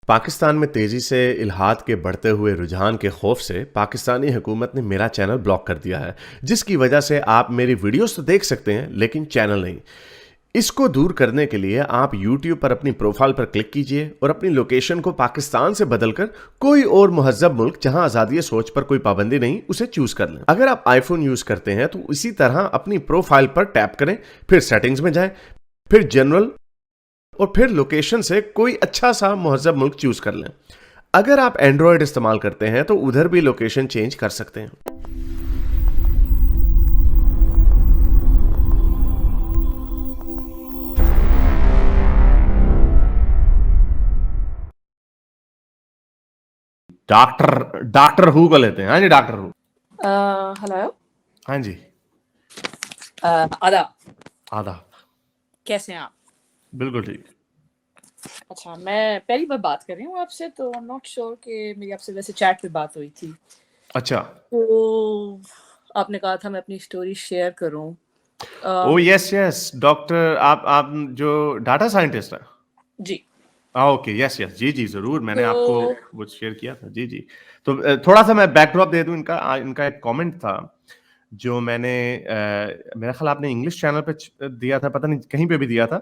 پاکستان میں تیزی سے الحاد کے بڑھتے ہوئے رجحان کے خوف سے پاکستانی حکومت نے میرا چینل بلاک کر دیا ہے، جس کی وجہ سے آپ میری ویڈیوز تو دیکھ سکتے ہیں لیکن چینل نہیں۔ اس کو دور کرنے کے لیے آپ یوٹیوب پر اپنی پروفائل پر کلک کیجئے اور اپنی لوکیشن کو پاکستان سے بدل کر کوئی اور مہذب ملک جہاں آزادی سوچ پر کوئی پابندی نہیں اسے چوز کر لیں۔ اگر آپ آئی فون یوز کرتے ہیں تو اسی طرح اپنی پروفائل پر ٹیپ کریں، پھر سیٹنگز میں جائیں، پھر جنرل، اور پھر لوکیشن سے کوئی اچھا سا مہذب ملک چوز کر لیں۔ اگر آپ اینڈرائیڈ استعمال کرتے ہیں تو ادھر بھی لوکیشن چینج کر سکتے ہیں۔ ڈاکٹر ہو کو لیتے ہیں۔ ہاں جی ڈاکٹر ہو۔ ہلو۔ ہاں جی آداب۔ آداب۔ کیسے ہیں آپ؟ بالکل ٹھیک۔ اچھا، میں پہلی بار بات کر رہی ہوں آپ سے، تو ناٹ شیور کہ میری آپ سے ویسے چیٹ پہ بات ہوئی تھی۔ اچھا، تو آپ نے کہا تھا میں اپنی اسٹوری شیئر کروں۔ او یس یس ڈاکٹر، آپ جو ڈاٹا سائنٹسٹ ہیں؟ جی اوکے، یس یس، جی جی ضرور، میں نے آپ کو تو وہ شیئر کیا تھا۔ جی جی، تو تھوڑا سا میں بیک ڈراپ دے دوں۔ ان کا ایک کامنٹ تھا جو میں نے، میرا خیال آپ نے انگلش چینل پہ دیا تھا، پتہ نہیں کہیں پہ بھی دیا تھا،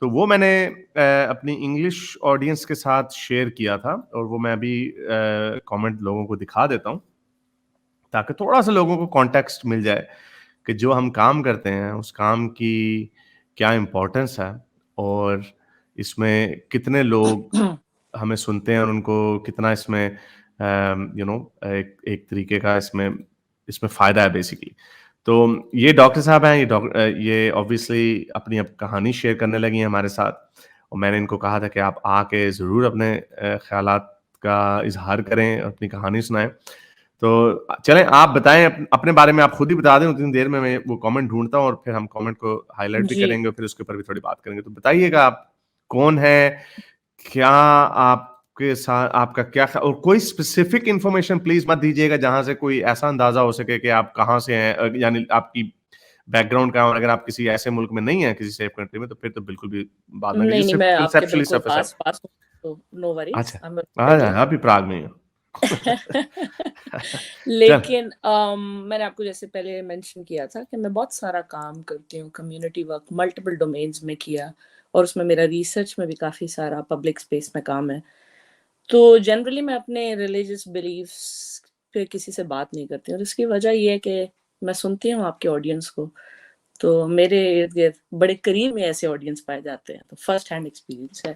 تو وہ میں نے اپنی انگلش آڈینس کے ساتھ شیئر کیا تھا، اور وہ میں ابھی کامنٹ لوگوں کو دکھا دیتا ہوں تاکہ تھوڑا سا لوگوں کو کانٹیکسٹ مل جائے کہ جو ہم کام کرتے ہیں اس کام کی کیا امپورٹنس ہے، اور اس میں کتنے لوگ ہمیں سنتے ہیں، اور ان کو کتنا اس میں ایک طریقے کا اس میں فائدہ ہے بیسیکلی۔ تو یہ ڈاکٹر صاحب ہیں، یہ obviously اپنی اب کہانی شیئر کرنے لگی ہیں ہمارے ساتھ، اور میں نے ان کو کہا تھا کہ آپ آ کے ضرور اپنے خیالات کا اظہار کریں، اپنی کہانی سنائیں۔ تو چلیں آپ بتائیں اپنے بارے میں، آپ خود ہی بتا دیں، اتنی دیر میں وہ کامنٹ ڈھونڈتا ہوں اور پھر ہم کامنٹ کو ہائی لائٹ بھی جی کریں گے، اور پھر اس کے اوپر بھی تھوڑی بات کریں گے۔ تو بتائیے گا آپ کون ہے، کیا آپ کے ساتھ آپ کا کیا، اور کوئی اسپیسیفک انفارمیشن پلیز مت دیجیے گا جہاں سے کوئی ایسا اندازہ ہو سکے کہ آپ کہاں سے ہیں، یعنی آپ کی بیک گراؤنڈ کا، اور اگر آپ کسی ایسے ملک میں نہیں ہیں، کسی سیف کنٹری میں، تو پھر تو بالکل بھی بات نہ کیجیے، نہیں، صرف میں آپ کے کنسیپچولی بالکل سرفیس۔ پاس ہوں، تو نو وریز، اچھا، آپ ہی پراگ میں ہیں؟ چل، لیکن میں نے آپ کو جیسے پہلے مینشن کیا تھا کہ میں بہت سارا کام کرتی ہوں، کمیونٹی ورک ملٹیپل ڈومینز میں کیا، اور اس میں میرا ریسرچ میں بھی کافی سارا پبلک اسپیس میں کام ہے۔ تو جنرلی میں اپنے ریلیجس بلیفس پہ کسی سے بات نہیں کرتی ہوں، اور اس کی وجہ یہ ہے کہ میں سنتی ہوں آپ کے آڈینس کو، تو میرے ارد گرد بڑے قریب میں ایسے آڈینس پائے جاتے ہیں، تو فرسٹ ہینڈ ایکسپیرینس ہے،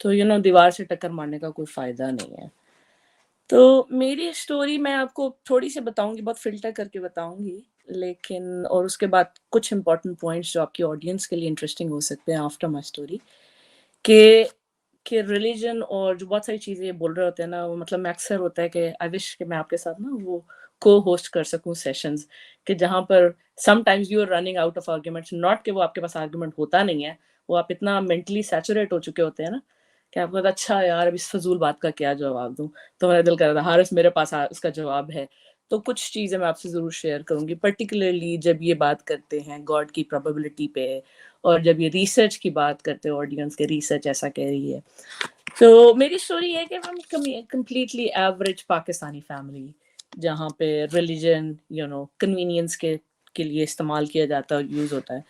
تو دیوار سے ٹکر مارنے کا کوئی فائدہ نہیں ہے۔ تو میری اسٹوری میں آپ کو تھوڑی سی بتاؤں گی، بہت فلٹر کر کے بتاؤں گی، لیکن اور اس کے بعد کچھ امپورٹنٹ پوائنٹس جو آپ کی آڈینس کے لیے انٹرسٹنگ ہو سکتے ہیں آفٹر مائی اسٹوری، کہ ریلیجن اور جو بہت ساری چیزیں بول رہے ہوتے ہیں نا، وہ مطلب میں اکثر ہوتا ہے کہ آئی وش کہ میں آپ کے ساتھ نا وہ کو ہوسٹ کر سکوں سیشنز، کہ جہاں پر sometimes you are running out of arguments, not کہ وہ آپ کے پاس آرگیومنٹ ہوتا نہیں ہے، وہ آپ اتنا مینٹلی سیچوریٹ ہو چکے ہوتے ہیں نا کہ آپ کو کہتا اچھا یار اب اس فضول بات کا کیا جواب دوں، تو میرا دل کر رہا تھا ہارس میرے پاس اس کا جواب ہے۔ تو کچھ چیزیں میں آپ سے ضرور شیئر کروں گی، پرٹیکولرلی جب یہ بات کرتے ہیں گاڈ کی پروبیبلٹی پہ، اور جب یہ ریسرچ کی بات کرتے ہیں آڈینس کے ریسرچ ایسا کہہ رہی ہے۔ تو میری اسٹوری یہ ہے کہ ہم کمپلیٹلی ایوریج پاکستانی فیملی، جہاں پہ ریلیجن کنوینئنس کے لیے استعمال کیا جاتا ہے اور یوز ہوتا ہے،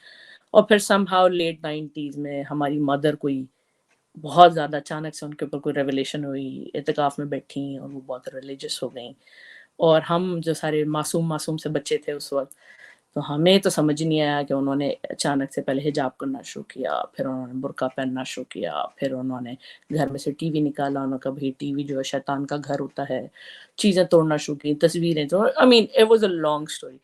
اور پھر سم ہاؤ لیٹ 90s میں ہماری مدر کوئی بہت زیادہ اچانک سے ان کے اوپر کوئی ریولیشن ہوئی، اعتکاف میں بیٹھیں اور وہ بہت ریلیجس ہو گئیں، اور ہم جو سارے معصوم سے بچے تھے اس وقت، تو ہمیں تو سمجھ نہیں آیا کہ انہوں نے اچانک سے پہلے حجاب کرنا شروع کیا، پھر انہوں نے برقع پہننا شروع کیا، پھر انہوں نے گھر میں سے ٹی وی نکالا، انہوں نے کہا بھائی ٹی وی جو ہے شیطان کا گھر ہوتا ہے، چیزیں توڑنا شروع کی، تصویریں تو it was a long story.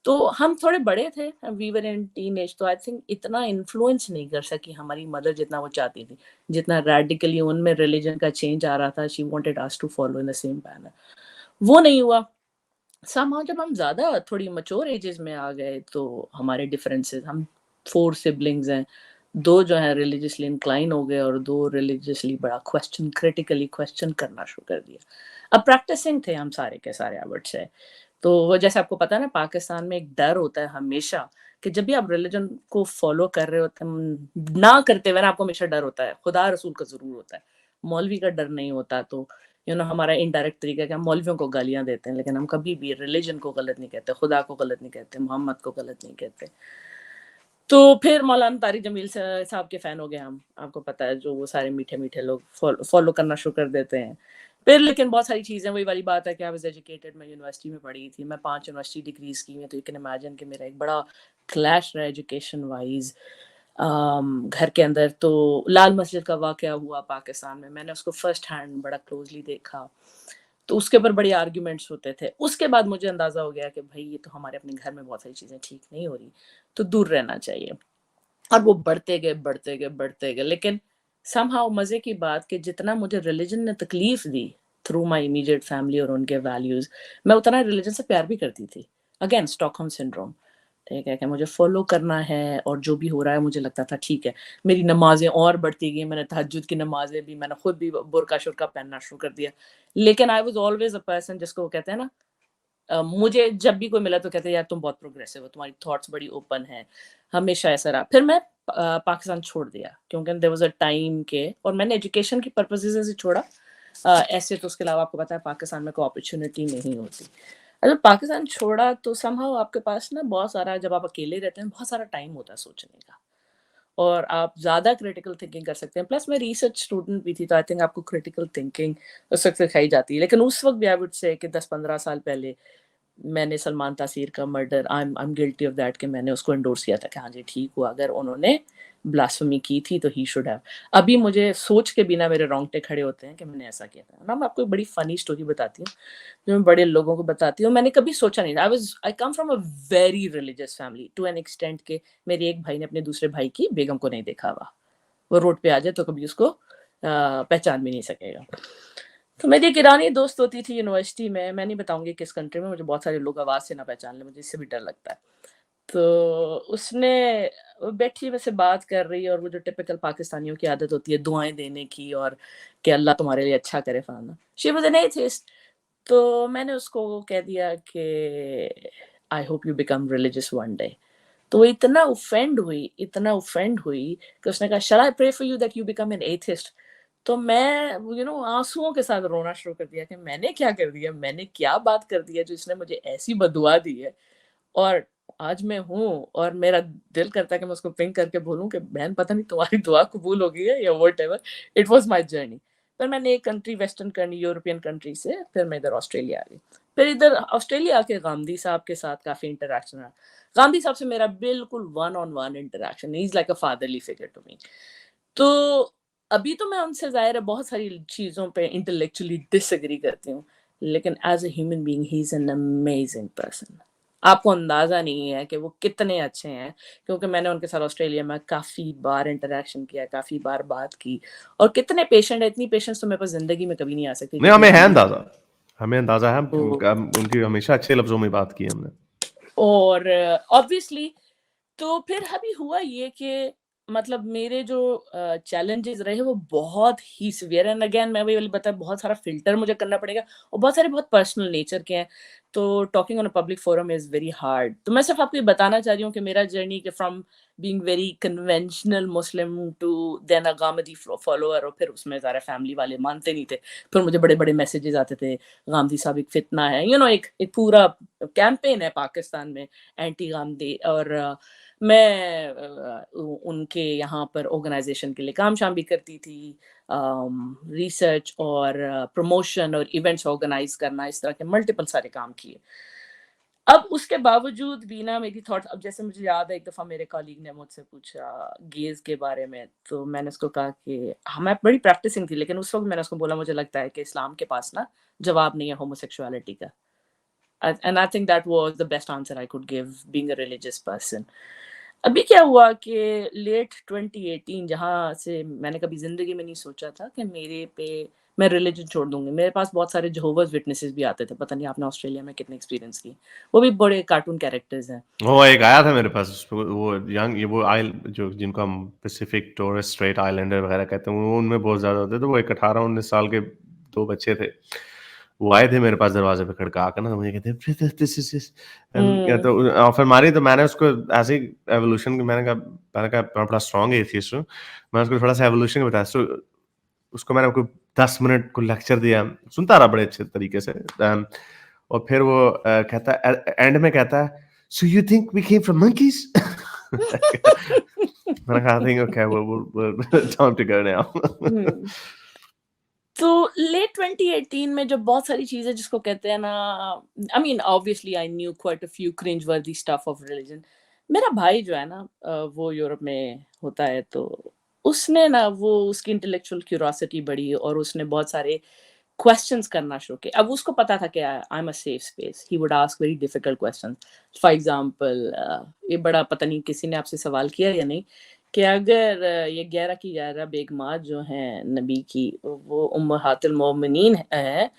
تو ہم تھوڑے بڑے تھے، وی ور ان ٹین ایج، تو آئی تھنک اتنا انفلوئنس نہیں کر سکی ہماری مدر جتنا وہ چاہتی تھی، جتنا ریڈیکلی ان میں ریلیجن کا چینج آ رہا تھا، she wanted us to follow in the same manner, وہ نہیں ہوا۔ somehow جب ہم زیادہ تھوڑی میچور ایجز میں آ گئے تو ہمارے ڈفرینسز، ہم 4 سبلنگز ہیں، 2 جو ہیں ریلیجیسلی انکلائن ہو گئے، اور 2 ریلیجیسلی بڑا کریٹیکلی کوشچن کرنا شروع کر دیا۔ اب پریکٹسنگ تھے ہم سارے کے سارے آورڈ سے، تو وہ جیسے آپ کو پتا ہے نا پاکستان میں ایک ڈر ہوتا ہے ہمیشہ کہ جب بھی آپ ریلیجن کو فالو کر رہے ہوتے ہیں، نہ کرتے ہوئے نا آپ کو ہمیشہ ڈر ہوتا ہے، خدا رسول کا ضرور ہوتا ہے، मौलवी का डर नहीं होता, तो हमारा इनडायरेक्ट तरीका है कि हम मौलवियों को गालियाँ देते हैं, लेकिन हम कभी भी रिलिजन को गलत नहीं कहते, खुदा को गलत नहीं कहते, मोहम्मद को गलत नहीं कहते। तो फिर मौलाना तारिक जमील साहब के फ़ैन हो गए हम, आपको पता है, जो वो सारे मीठे-मीठे लोग फ़ॉलो करना शुरू कर देते हैं। फिर लेकिन बहुत सारी चीज़ें, वही वाली बात है कि आई वाज़ एजुकेटेड, मैं यूनिवर्सिटी में पढ़ी थी, मैं 5 यूनिवर्सिटी डिग्रीज़ की हैं, तो यू कैन इमेजिन कि मेरा एक बड़ा क्लैश रहा एजुकेशन वाइज़ घर के अंदर। तो लाल मस्जिद का वाक़या हुआ पाकिस्तान में, मैंने उसको फ़र्स्ट हैंड बड़ा क्लोज़ली देखा, तो उसके ऊपर बड़े आर्ग्यूमेंट्स होते थे। उसके बाद मुझे अंदाज़ा हो गया कि भई ये तो हमारे अपने घर में बहुत सारी चीज़ें ठीक नहीं हो रही, तो दूर रहना चाहिए। और वो बढ़ते गए, बढ़ते गए, बढ़ते गए। लेकिन समहाउ मज़े की बात कि जितना मुझे रिलिजन ने तकलीफ़ the through my immediate family और उनके वैल्यूज़, मैं उतना रिलिजन से प्यार भी करती थी। अगेन स्टॉकहोम सिंड्रोम, ठीक है? कि मुझे फ़ॉलो करना है और जो भी हो रहा है मुझे लगता था ठीक है। मेरी नमाज़ें और बढ़ती गई, मैंने तहज्जुद की नमाज़ें भी, मैंने खुद भी बुर्का-शुर्का पहनना शुरू कर दिया। लेकिन I was always a person जिसको वो कहते हैं ना, मुझे जब भी कोई मिला तो कहते हैं यार तुम बहुत प्रोग्रेसिव हो, तुम्हारी थॉट्स बड़ी ओपन हैं, हमेशा ऐसा रहा। फिर मैं पाकिस्तान छोड़ दिया क्योंकि देयर वाज़ अ टाइम के, और मैंने एजुकेशन की पर्पसेज़ से छोड़ा। ऐसे तो उसके अलावा आपको पता है पाकिस्तान में कोई अपॉर्च्युनिटी नहीं होती। अगर पाकिस्तान छोड़ा तो समहाउ आपके पास ना बहुत सारा, जब आप अकेले रहते हैं, बहुत सारा टाइम होता है सोचने का, और आप ज़्यादा क्रिटिकल थिंकिंग कर सकते हैं। प्लस मैं रिसर्च स्टूडेंट भी थी, तो आई थिंक आपको क्रिटिकल थिंकिंग उस वक़्त सिखाई जाती है। लेकिन उस वक़्त भी आई वुड से कि 10-15 साल पहले मैंने सलमान तासीर का murder, I am guilty of that, कि मैंने उसको एंडोर्स किया था कि हाँ जी ठीक हुआ, अगर उन्होंने ब्लास्फेमी की थी तो ही शुड हैव। अभी मुझे सोच के बिना मेरे रोंगटे खड़े होते हैं कि मैंने ऐसा किया था ना। मैं आपको एक बड़ी फनी स्टोरी बताती हूँ, जो मैं बड़े लोगों को बताती हूँ। मैंने कभी सोचा नहीं था, I come from a very religious family to an extent के मेरे एक भाई ने अपने दूसरे भाई की बेगम को नहीं देखा हुआ, वो रोड पे आ जाए तो कभी उसको पहचान भी नहीं सकेगा। तो मेरी एक ईरानी दोस्त होती थी यूनिवर्सिटी में, मैं नहीं बताऊँगी किस कंट्री में, मुझे बहुत सारे लोग आवाज़ से ना पहचान लें, मुझे इससे भी डर लगता है। तो उसने, वो बैठी मुझसे बात कर रही है, और वो जो टिपिकल पाकिस्तानियों की आदत होती है दुआएँ देने की, और कि अल्लाह तुम्हारे लिए अच्छा करे फलाना। She was an atheist. तो मैंने उसको कह दिया कि I hope you become religious one day. तो वो इतना ऑफेंड हुई कि उसने कहा shall I pray for you that you become an atheist. तो मैं आँसुओं के साथ रोना शुरू कर दिया कि मैंने क्या कर दिया? मैंने क्या बात कर दी है जो इसने मुझे ऐसी बददुआ दी है? और आज मैं हूँ, और मेरा दिल करता है कि मैं उसको पिंग करके बोलूँ कि बहन पता नहीं तुम्हारी दुआ कबूल हो गई है या whatever. It was my journey. फिर मैंने एक country, western country, European country से फिर मैं इधर ऑस्ट्रेलिया आ गई। फिर इधर ऑस्ट्रेलिया आके गांधी साहब के साथ काफ़ी इंटरैक्शन रहा। गांधी साहब से मेरा बिल्कुल one on one interaction, he is like a fatherly figure to me. तो अभी तो मैं उनसे ज़ाहिर है बहुत सारी चीज़ों पे इंटेलेक्चुअली डिसएग्री करती हूँ, लेकिन as a human being he is an amazing person. आपको अंदाज़ा नहीं है कि वो कितने अच्छे हैं, क्योंकि मैंने उनके साथ ऑस्ट्रेलिया में काफ़ी बार इंटरैक्शन किया, काफ़ी बार बात की, और कितने पेशेंट है, इतनी पेशेंस तो मेरे पास ज़िंदगी में कभी नहीं आ सकती नहीं, जितनी गांधी जी। हमें अंदाज़ा है, तो उनकी हमेशा अच्छे लफ्ज़ों में बात की हमने। और ऑब्वियसली तो फिर अभी हुआ ये कि मतलब मेरे जो चैलेंजेस रहे वो बहुत ही सीवियर, एंड अगेन मैं वही वाली बताया, बहुत सारा फ़िल्टर मुझे करना पड़ेगा, और बहुत सारे बहुत पर्सनल नेचर के हैं। तो talking on a public forum is very hard. तो मैं सिर्फ़ आपको ये बताना चाह रही हूँ कि मेरा जर्नी के from being very conventional Muslim to then a Ghamidi follower, और फिर उसमें ज़रा फैमिली वाले मानते नहीं थे। फिर मुझे बड़े-बड़े मैसेजेस आते थे, गांधी साहब एक फितना है, एक एक पूरा कैंपेन है पाकिस्तान में एंटी गांधी, और मैं उनके यहाँ पर ऑर्गेनाइजेशन के लिए काम-शाम भी करती थी, रिसर्च और प्रमोशन और इवेंट्स ऑर्गेनाइज़ करना, इस तरह के मल्टीपल सारे काम किए। अब उसके बावजूद भी ना मेरी थॉट्स, अब जैसे मुझे याद है एक दफ़ा मेरे कॉलीग ने मुझसे पूछा गेज़ के बारे में, तो मैंने उसको कहा कि हाँ, मैं बड़ी प्रैक्टिसिंग थी, लेकिन उस वक़्त मैंने उसको बोला मुझे लगता है कि इस्लाम के पास ना जवाब नहीं है होमोसेक्सुअलिटी का। And I think that was the best answer I could give being a religious person. अभी क्या हुआ कि लेट 2018, जहाँ से मैंने कभी ज़िंदगी में नहीं सोचा था कि मेरे पे मैं रिलिजन छोड़ दूँगी। मेरे पास बहुत सारे जेहोवा's विटनेसेस भी आते थे, पता नहीं आपने ऑस्ट्रेलिया में कितने एक्सपीरियंस किए। वो भी बड़े कार्टून कैरेक्टर्स हैं। वो एक आया था मेरे पास, वो यंग, ये वो आइल जो जिनको हम पैसिफिक टोरेस स्ट्रेट आइलैंडर वगैरह कहते हैं, वो उनमें बहुत ज़्यादा होते थे। वो एक 18-19 साल के 2 बच्चे थे। वो आए थे मेरे पास दरवाज़े पे खड़का कर ना, तो मुझे कहते दिस इज़ दिस, हुँ, तो ऑफ़र मारी, तो मैंने उसको ऐसे ही एवोल्यूशन की, मैंने कहा मैं बड़ा स्ट्रॉन्ग एथियस्ट हूँ। मैं उसको थोड़ा-सा एवोल्यूशन का बताया। सो उसको मैंने कोई 10 मिनट को लेक्चर दिया, सुनता रहा बड़े अच्छे तरीके से। और फिर वो कहता है, एंड में कहता है, so you think we came from monkeys? मैंने कहा, I think okay, time to go now. तो लेट 2018 में जब बहुत सारी चीजें जिसको कहते हैं ना, I mean obviously I knew quite a few cringe वर्दी स्टफ ऑफ रिलीजन। मेरा भाई जो है ना, वो यूरोप में होता है, तो उसने ना, वो उसकी इंटेलेक्चुअल क्यूरोसिटी बढ़ी और उसने बहुत सारे क्वेश्चंस करना शुरू किए। अब उसको पता था कि I am a safe space, he would ask very difficult questions. For example, ये बड़ा पता नहीं किसी ने आपसे सवाल किया या नहीं, कि अगर ये 11 की 11 बेगमात जो हैं नबी की, वो उम्महातुल मोमिनीन है,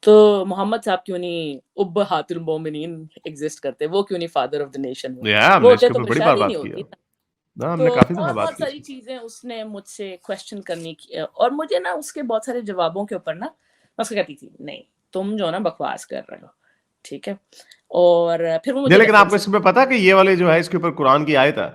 तो मोहम्मद साहब क्यों नहीं उम्महातुल मोमिनीन एग्जिस्ट करते, वो क्यों नहीं फादर ऑफ द नेशन हुए? या वो हमने होते इसके तो ऊपर फिर बड़ी बार शादी नहीं बात की है होती। ना, तो हमने काफी दफा बहुत बात बहुत की सारी इसमें। चीजें उसने मुझसे क्वेश्चन करने की, और मुझे ना उसके बहुत सारे जवाबों के ऊपर ना, मैं उसको कहती थी नहीं, तुम जो ना बकवास कर रहे हो, ठीक है। और फिर वो नहीं, मुझे लेकिन आपको रेफरेंसेस, इसके ऊपर पता है कि ये वाले जो है इसके ऊपर कुरान की आयत है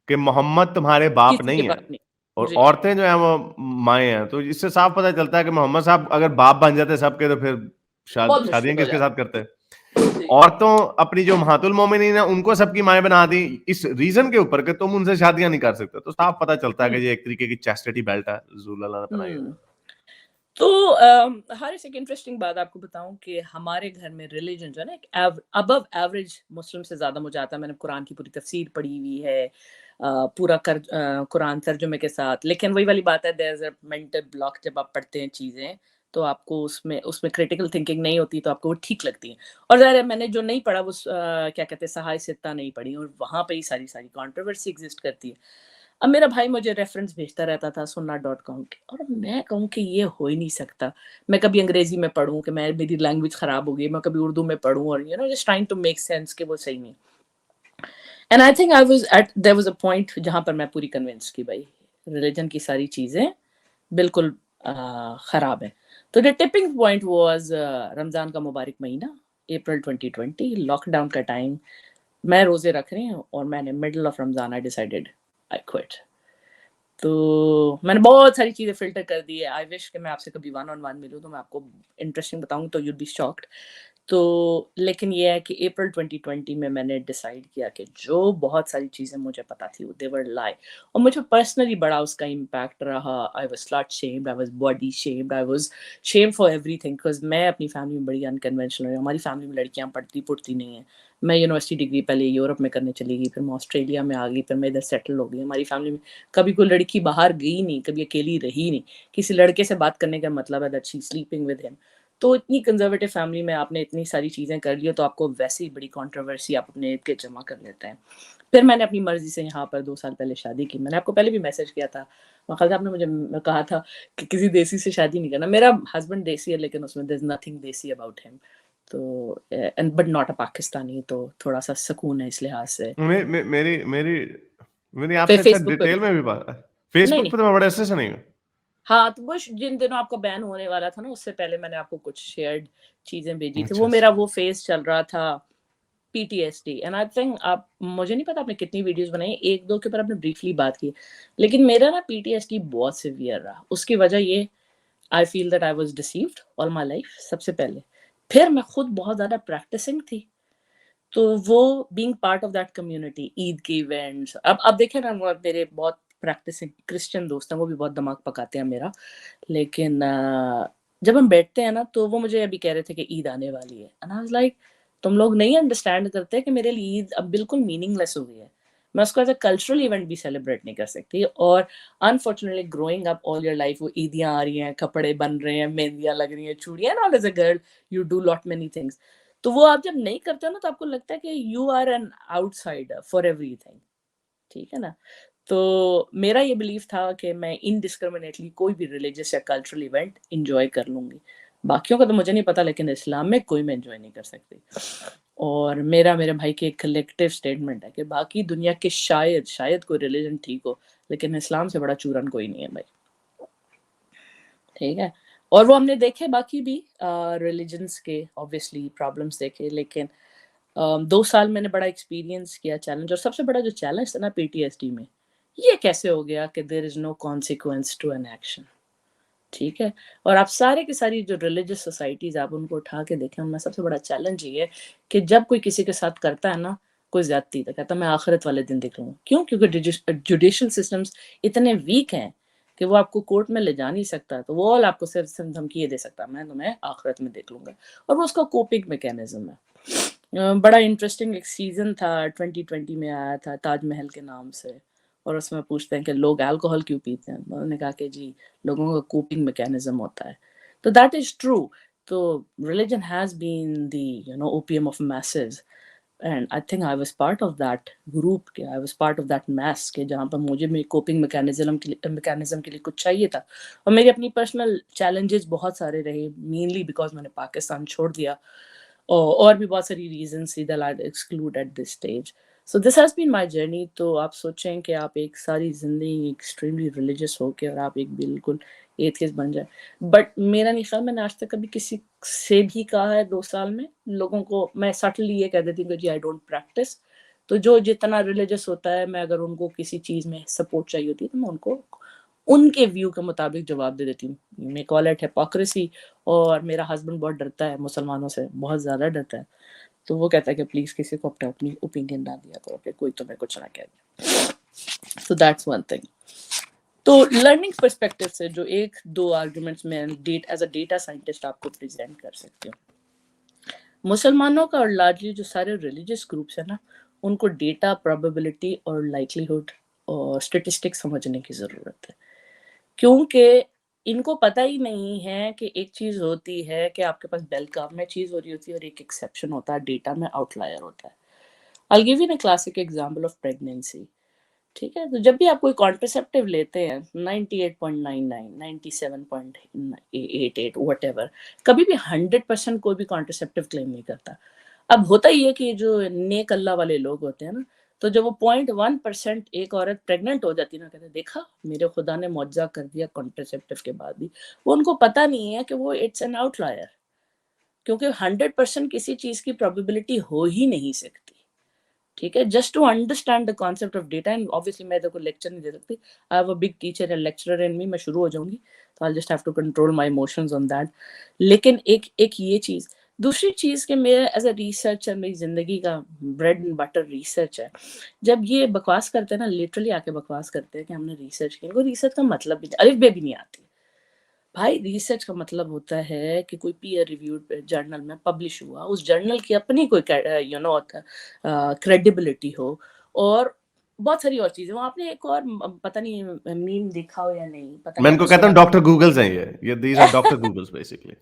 कि मोहम्मद तुम्हारे बाप किसी के नहीं है, बात नहीं। और जी, औरतें जो है वो माएँ हैं। तो इससे साफ पता चलता है कि मोहम्मद साहब अगर बाप बन जाते सबके, तो फिर बहुत शादियां मुश्किल हो किसके जाता। साथ करते? जी, औरतों अपनी जो महातुल मोमिनीन है उनको सबकी माएँ बना दी, इस रीजन के ऊपर कि तुम उनसे शादियां नहीं कर सकते। तो साफ पता चलता है कि हम्म, ये एक तरीके की चैस्टिटी बेल्ट है रसूलुल्लाह ने बनाई है। हम्म। तो हर एक इंटरेस्टिंग बात आपको बताऊं कि हमारे घर में रिलीजन जो है ना, एक अबव एवरेज मुस्लिम से ज्यादा मुझे आता है। मैंने कुरान की पूरी तफसीर पढ़ी हुई है, पूरा कुरान तर्जुमे के साथ। लेकिन वही वाली बात है, there is a mental block. जब आप पढ़ते हैं चीजें, तो आपको उसमें उसमें क्रिटिकल थिंकिंग नहीं होती, तो आपको वो ठीक लगती है। और ज़ाहिर है, मैंने जो नहीं पढ़ा वो क्या कहते हैं, सहाय सित्ता नहीं पढ़ी, और वहां पे ही सारी सारी कंट्रोवर्सी एग्जिस्ट करती है। अब मेरा भाई मुझे रेफरेंस भेजता रहता था sunnah.com के, और मैं कहूँ कि ये हो ही नहीं सकता। मैं कभी अंग्रेजी में पढ़ूँ कि मेरी लैंग्वेज खराब हो गई, मैं कभी उर्दू में पढ़ूँ, और just trying to make sense कि वो सही नहीं। And I think I was at there was a point जहाँ पर मैं पूरी कन्विंस की भाई रिलीजन की सारी चीजें बिल्कुल खराब है। तो the tipping point was Ramzan का मुबारक महीना, अप्रैल 2020, लॉकडाउन का टाइम। मैं रोजे रख रही हूँ, और मैंने middle of Ramzan I decided I quit. तो मैंने बहुत सारी चीज़ें फ़िल्टर कर दी है। आई विश कि मैं आपसे कभी वन ऑन वन मिलूँ, तो मैं आपको इंटरेस्टिंग बताऊँ, तो यूड बी शॉक्ड। तो लेकिन ये है कि अप्रैल 2020 में मैंने डिसाइड किया कि जो बहुत सारी चीज़ें मुझे पता थी, वो दे वर लाई। और मुझे पर्सनली बड़ा उसका इम्पैक्ट रहा। I was slut shamed, I was body shamed, I was shamed for everything, because मैं अपनी फैमिली में बड़ी अनकन्वेंशनल हूँ। हमारी फैमिली में लड़कियाँ पढ़ती-पुढ़ती नहीं हैं। मैं यूनिवर्सिटी डिग्री पहले यूरोप में करने चली गई, फिर मैं ऑस्ट्रेलिया में आ गई, फिर मैं इधर सेटल हो गई। हमारी फैमिली में कभी कोई लड़की बाहर गई नहीं, कभी अकेली रही नहीं। किसी लड़के से बात करने का मतलब है that she is sleeping with him. तो इतनी कंज़र्वेटिव फैमिली में आपने इतनी सारी चीज़ें कर ली हो, तो आपको वैसे ही बड़ी कंट्रोवर्सी आप अपने इर्द-गिर्द जमा कर लेते हैं। फिर मैंने अपनी मर्ज़ी से यहाँ पर 2 साल पहले शादी की। मैंने आपको पहले भी मैसेज किया था। बाकायदा आपने मुझे कहा था कि किसी देसी से शादी नहीं करना। मेरा हस्बैंड देसी है, लेकिन उसमें देयर इज़ नथिंग देसी अबाउट हिम। तो and but not a Pakistani, तो थोड़ा-सा सुकून है इस लिहाज से। मे, मे, मेरी मेरी मेरी फिर आपसे अच्छा फेसबुक पे भी डिटेल में भी बात है। नहीं, फेसबुक नहीं। पे तो मैं बड़े अच्छे से नहीं हूँ। हाँ, तो वो जिन दिनों आपका बैन होने वाला था ना, उससे पहले मैंने आपको कुछ शेयर्ड चीज़ें भेजी थी। वो अच्छा, मेरा वो फ़ेज़ चल रहा था, पीटीएसडी। एंड आई थिंक आप, मुझे नहीं पता आपने कितनी वीडियोज़ बनाई, 1-2 के ऊपर आपने ब्रीफली बात की। लेकिन मेरा ना पीटीएसडी बहुत सीवियर रहा। उसकी वजह ये, I feel that I was deceived all my life सबसे पहले। फिर मैं खुद बहुत ज़्यादा प्रैक्टिसिंग थी। तो वो being part of that community, Eid के इवेंट्स, अब देखें ना, वो मेरे बहुत प्रैक्टिसिंग क्रिश्चियन दोस्त हैं, वो भी बहुत दिमाग पकाते हैं मेरा। लेकिन जब हम बैठते हैं ना, तो वो मुझे अभी कह रहे थे कि ईद आने वाली है, एंड आई वाज लाइक, तुम लोग नहीं अंडरस्टैंड करते कि मेरे लिए ईद अब बिल्कुल मीनिंगलेस हो गई है। मैं उसको एज अ कल्चरल इवेंट भी सेलिब्रेट नहीं कर सकती। और unfortunately growing up all your life, वो ईदियां आ रही हैं, कपड़े बन रहे हैं, मेहंदियां लग रही हैं, चूड़ियां, not as a girl you do lot many things. तो वो आप जब नहीं करते हो ना, तो आपको लगता है कि you are an outsider for everything, ठीक है ना? तो मेरा ये बिलीव था कि मैं इनडिस्क्रिमिनेटली कोई भी रिलीजियस या कल्चरल इवेंट एन्जॉय कर लूँगी। बाकियों का तो मुझे नहीं पता, लेकिन इस्लाम में कोई मैं एन्जॉय नहीं कर सकती। और मेरा मेरे भाई की एक कलेक्टिव स्टेटमेंट है कि बाकी दुनिया के शायद शायद कोई रिलीजन ठीक हो, लेकिन इस्लाम से बड़ा चूरन कोई नहीं है भाई, ठीक है? और वो हमने देखे बाकी भी रिलीजन्स के ऑब्वियसली प्रॉब्लम्स देखे, लेकिन 2 साल मैंने बड़ा एक्सपीरियंस किया चैलेंज। और सबसे बड़ा जो चैलेंज था ना पीटीएसडी में, ये कैसे हो गया कि there is no consequence to an action. ٹھیک ہے؟ اور آپ سارے کی ساری جو ریلیجس سوسائٹیز آپ ان کو اٹھا کے دیکھیں، ان میں سب سے بڑا چیلنج یہ ہے کہ جب کوئی کسی کے ساتھ کرتا ہے نا کوئی زیادتی، تو کہتا ہے میں آخرت والے دن دیکھ لوں گا. کیوں؟ کیونکہ جوڈیشل سسٹمز اتنے ویک ہیں کہ وہ آپ کو کورٹ میں لے جا نہیں سکتا، تو وہ آپ کو صرف دھمکی یہ دے سکتا میں تمہیں آخرت میں دیکھ لوں گا، اور وہ اس کا کوپنگ میکینزم ہے. بڑا انٹرسٹنگ ایک سیزن تھا 2020 میں آیا تھا تاج محل کے نام سے، اور اس میں پوچھتے ہیں کہ لوگ الکوہل کیوں پیتے ہیں، انہوں نے کہا کہ جی لوگوں کا کوپنگ میکینزم ہوتا ہے. تو دیٹ از ٹرو. تو religion has been the opium of masses, and I think I was part of that group, کہ I was part of that mass, کہ جہاں پر مجھے میری کوپنگ میکینزم کے لیے کچھ چاہیے تھا. اور میری اپنی پرسنل چیلنجز بہت سارے رہے، مینلی بیکاز میں نے پاکستان چھوڑ دیا، اور بھی بہت ساری ریزنس تھی that I exclude at this stage. So this has been my journey. تو آپ سوچیں کہ آپ ایک ساری زندگی ایکسٹریملی ریلیجس ہو کے اور آپ ایک بالکل ایتھیسٹ بن جائے. بٹ میرا نہیں خیال میں نے آج تک کبھی کسی سے بھی کہا ہے 2 سال میں لوگوں کو، میں سٹلی یہ کہہ دیتی ہوں کہ جی آئی ڈونٹ پریکٹس. تو جو جتنا ریلیجس ہوتا ہے، میں اگر ان کو کسی چیز میں سپورٹ چاہیے ہوتی ہے تو میں ان کو ان کے ویو کے مطابق جواب دے دیتی ہوں. میں کال اٹ ہپوکریسی. اور میرا ہسبینڈ بہت ڈرتا ہے مسلمانوں سے، بہت زیادہ ڈرتا ہے. تو وہ کہتا ہے کہ پلیز کسی کو اپنی اوپینین نہ دیا کرو کہ کوئی تمہیں کچھ نہ کہہ دے. So that's one thing. تو لرننگ پرسپیکٹو سے جو ایک دو آرگومنٹس میں ایز اے ڈیٹا سائنٹسٹ آپ کو پریزنٹ کر سکتی ہوں. مسلمانوں کا اور لارجلی جو سارے ریلیجس گروپس ہیں نا، ان کو ڈیٹا، پروبیبلٹی اور لائکلیہڈ اور اسٹیٹسٹک سمجھنے کی ضرورت ہے. کیونکہ ان کو پتہ ہی نہیں ہے کہ ایک چیز ہوتی ہے کہ آپ کے پاس بیل کارو میں چیز ہو رہی ہوتی ہے، اور ایک ایکسیپشن ہوتا ہے، ڈیٹا میں آؤٹ لائر ہوتا ہے. I'll give you a classic example of pregnancy. ٹھیک ہے؟ تو جب بھی آپ کوئی کانٹرسیپٹیو لیتے ہیں 98.99 97.88 وٹ ایور، کبھی بھی 100% کوئی بھی کانٹرسیپٹیو کلیم نہیں کرتا. اب ہوتا ہی ہے کہ جو نیک اللہ والے لوگ ہوتے ہیں نا، تو جب وہ 0.1% ایک عورت پریگننٹ ہو جاتی ہے نا، کہتے ہیں دیکھا میرے خدا نے معجزہ کر دیا کانٹرسیپٹیو کے بعد بھی. وہ ان کو پتہ نہیں ہے کہ وہ اٹس این آؤٹ لائر، کیونکہ 100% کسی چیز کی پروبیبلٹی ہو ہی نہیں سکتی. ٹھیک ہے؟ Just to understand the concept of data. And obviously میں کو لیکچر نہیں دے سکتی. I have a big teacher and lecturer in me. میں شروع ہو جاؤں گی تو I just have to control my emotions on that. لیکن ایک یہ چیز. دوسری چیز کہ میرا ایز اے ریسرچر، میری زندگی کا بریڈ اینڈ بٹر ریسرچ ہے. جب یہ بکواس کرتے ہیں نا، لٹرلی آ کے بکواس کرتے ہیں کہ ہم نے ریسرچ کی، ان کو ریسرچ کا مطلب بھی الف بے بھی نہیں آتی. بھائی ریسرچ کا مطلب ہوتا ہے کہ کوئی پیئر ریویوڈ جرنل میں پبلش ہوا، اس جرنل کی اپنی کوئی کریڈیبلٹی ہو، اور بہت ساری اور چیزیں. وہاں آپ نے ایک اور پتہ نہیں میم دیکھا ہو یا نہیں، پتہ میں نہیں ان آپ کو نے کہتا سنا. ہوں ڈاکٹر گوگلز ہیں، یہ these are doctor Googles basically.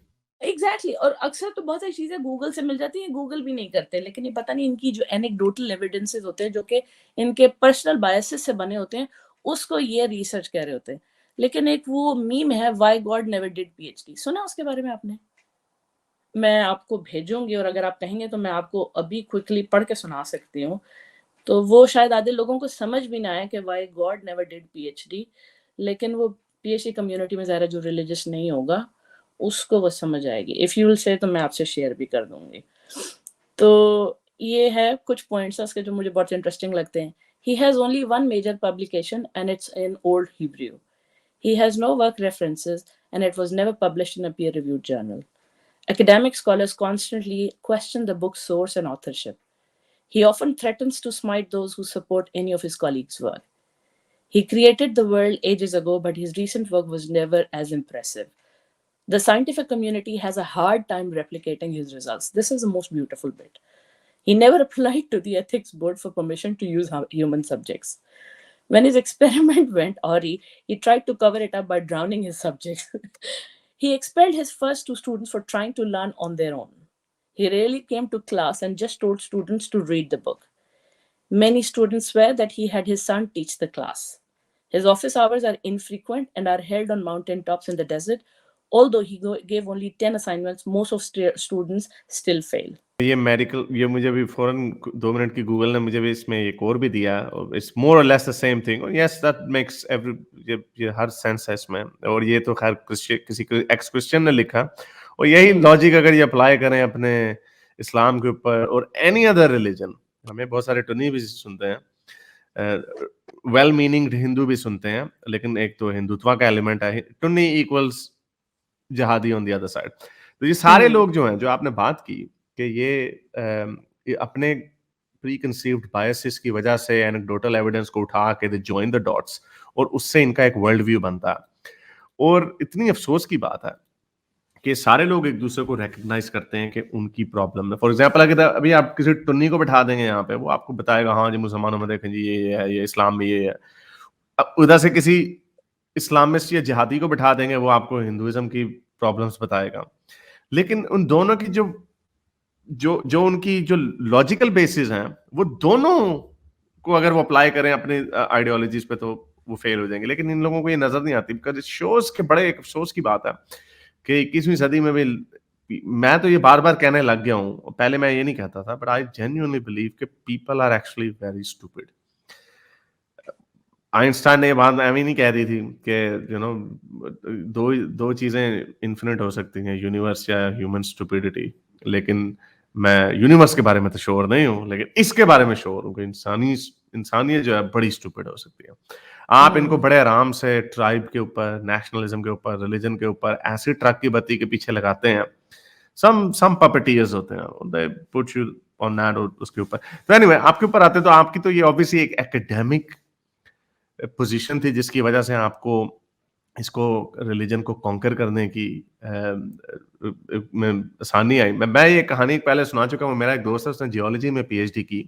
Exactly. اور اکثر تو بہت ساری چیزیں گوگل سے مل جاتی ہیں، گوگل بھی نہیں کرتے، لیکن یہ پتہ نہیں ان کی جو اینیکڈوٹل ایویڈنسز ہوتے ہیں جو کہ ان کے پرسنل بایسز سے بنے ہوتے ہیں، اس کو یہ ریسرچ کہہ رہے ہوتے ہیں. لیکن ایک وہ میم ہے why God never did P H D, سنا اس کے بارے میں آپ نے؟ میں آپ کو بھیجوں گی، اور اگر آپ کہیں گے تو میں آپ کو ابھی کوئکلی پڑھ کے سنا سکتی ہوں. تو وہ شاید آدھے لوگوں کو سمجھ بھی نہ آئے کہ why God never did P H D, لیکن وہ پی ایچ ڈی کمیونٹی میں ظاہر جو ریلیجس نہیں ہوگا اس کو وہ سمجھ آئے گی. اف یو ول سے تو میں آپ سے شیئر بھی کر دوں گی. تو یہ ہے کچھ پوائنٹس اس کے جو مجھے بہت انٹرسٹنگ لگتے ہیں. He has only one major publication and it's in Old Hebrew. He has no work references and it was never published in a peer-reviewed journal. Academic scholars constantly question the book's source and authorship. He often threatens to smite those who support any of his colleagues' work. He created the world ages ago, but his recent work was never as impressive. The scientific community has a hard time replicating his results. This is the most beautiful bit. He never applied to the ethics board for permission to use human subjects. When his experiment went awry, he tried to cover it up by drowning his subjects. He expelled his first 2 students for trying to learn on their own. He rarely came to class and just told students to read the book. Many students swear that he had his son teach the class. His office hours are infrequent and are held on mountain tops in the desert. Although he gave only 10 assignments, most of students still fail. یہ medical, یہ مجھے بھی فوراً 2 minute کی Google نے مجھے بھی اس میں ایک اور بھی دیا، اٹس مور اور لیس دا سیم تھنگ. اور یس دیٹ میکس ایوری، یہ ہر سینس ہے اس میں. اور یہ تو خیر کسی ایکس کرسچن نے لکھا، اور یہی لاجک اگر یہ اپلائی کریں اپنے اسلام کے اوپر اور اینی ادر ریلیجن. ہمیں بہت سارے ٹنی بھی سنتے ہیں، ویل میننگ ہندو بھی سنتے ہیں، لیکن ایک تو ہندوتوا کا ایلیمنٹ ہے. ٹنی equals جہادی on the other side. تو یہ سارے لوگ جو ہیں جو آپ نے بات کی کہ یہ اپنے پری کنسیوڈ بائسز کی وجہ سے اینیکڈوٹل ایویڈنس کو اٹھا کے they join the dots اور اس سے ان کا ایک ورلڈ ویو بنتا ہے. اور اتنی افسوس کی بات ہے کہ سارے لوگ ایک دوسرے کو ریکگنائز کرتے ہیں کہ ان کی پرابلم ہے. فار ایگزامپل اگر ابھی آپ کسی ٹنی کو بٹھا دیں گے یہاں پہ, وہ آپ کو بتائے گا ہاں جی مسلمانوں میں دیکھیں جی یہ ہے, یہ اسلام میں یہ ہے. ادھر سے کسی اسلامسٹ یا جہادی کو بٹھا دیں گے, وہ آپ کو ہندوازم کی پرابلمس بتائے گا. لیکن ان دونوں کی جو ان کی جو لاجیکل بیسز ہیں وہ دونوں کو اگر وہ اپلائی کریں اپنی آئیڈیالوجیز پہ تو وہ فیل ہو جائیں گے. لیکن ان لوگوں کو یہ نظر نہیں آتی, بیکاز اٹ شوز کہ بڑے ایک افسوس کی بات ہے کہ 21ویں صدی میں بھی, میں تو یہ بار بار کہنے لگ گیا ہوں, پہلے میں یہ نہیں کہتا تھا, بٹ آئی جینیونلی بلیو کہ people are actually very stupid. Einstein نے یہ بات ایویں نہیں کہہ دی تھی کہ یو نو دو چیزیں انفینٹ ہو سکتی ہیں, یونیورس یا ہیومن اسٹوپڈیٹی. لیکن میں یونیورس کے بارے میں تو شور نہیں ہوں, لیکن اس کے بارے میں شور ہوں کہ انسانیت جو ہے بڑی اسٹوپڈ ہو سکتی ہے. آپ ان کو بڑے آرام سے ٹرائب کے اوپر, نیشنلزم کے اوپر, ریلیجن کے اوپر ایسی ٹرک کی بتی کے پیچھے لگاتے ہیں. سم پپیٹیئرز ہوتے ہیں, they put you on that اس کے اوپر. تو اینی وے آپ کے اوپر آتے تو آپ کی تو یہ obviously ایک ایکیڈیمک پوزیشن تھی جس کی وجہ سے آپ کو اس کو ریلیجن کو کانکر کرنے کی میں آسانی آئی. میں یہ کہانی پہلے سنا چکا ہوں. میرا ایک دوست ہے, اس نے جیولوجی میں پی ایچ ڈی کی.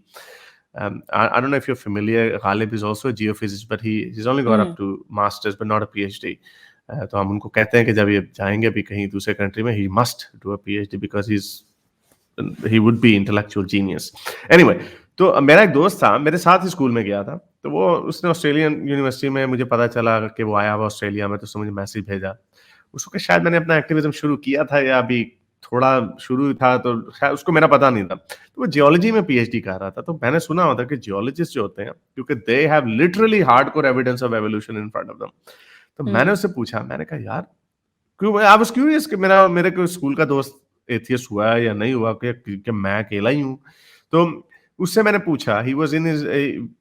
I don't know if you're familiar, Ghalib is also a geophysicist, but he's only got up to masters but not a PhD. تو ہم ان کو کہتے ہیں کہ جب یہ جائیں گے ابھی کہیں دوسرے کنٹری میں, he must do a PhD because he would be intellectual genius. Anyway, تو میرا ایک دوست تھا, میرے ساتھ ہی اسکول میں گیا تھا. تو وہ اس نے آسٹریلین یونیورسٹی میں, مجھے پتا چلا کہ وہ آیا ہوا آسٹریلیا میں, تو اس نے مجھے میسج بھیجا. اس وقت شاید میں نے اپنا ایکٹیویزم شروع کیا تھا یا ابھی تھوڑا شروع تھا, تو شاید اس کو میرا پتا نہیں تھا. تو وہ جیولوجی میں پی ایچ ڈی کر رہا تھا. تو میں نے سنا ہوتا کہ جیولوجسٹ جو ہوتے ہیں, کیونکہ they have literally hard core evidence of evolution in front of them. تو میں نے اس سے پوچھا, میں نے کہا یار کیوں, آئی واز کیوریس کہ میرے کوئی اسکول کا دوست ایتھیسٹ ہوا ہے یا نہیں ہوا, کہ میں اکیلا ہی ہوں. تو اس سے میں نے پوچھا, he was in his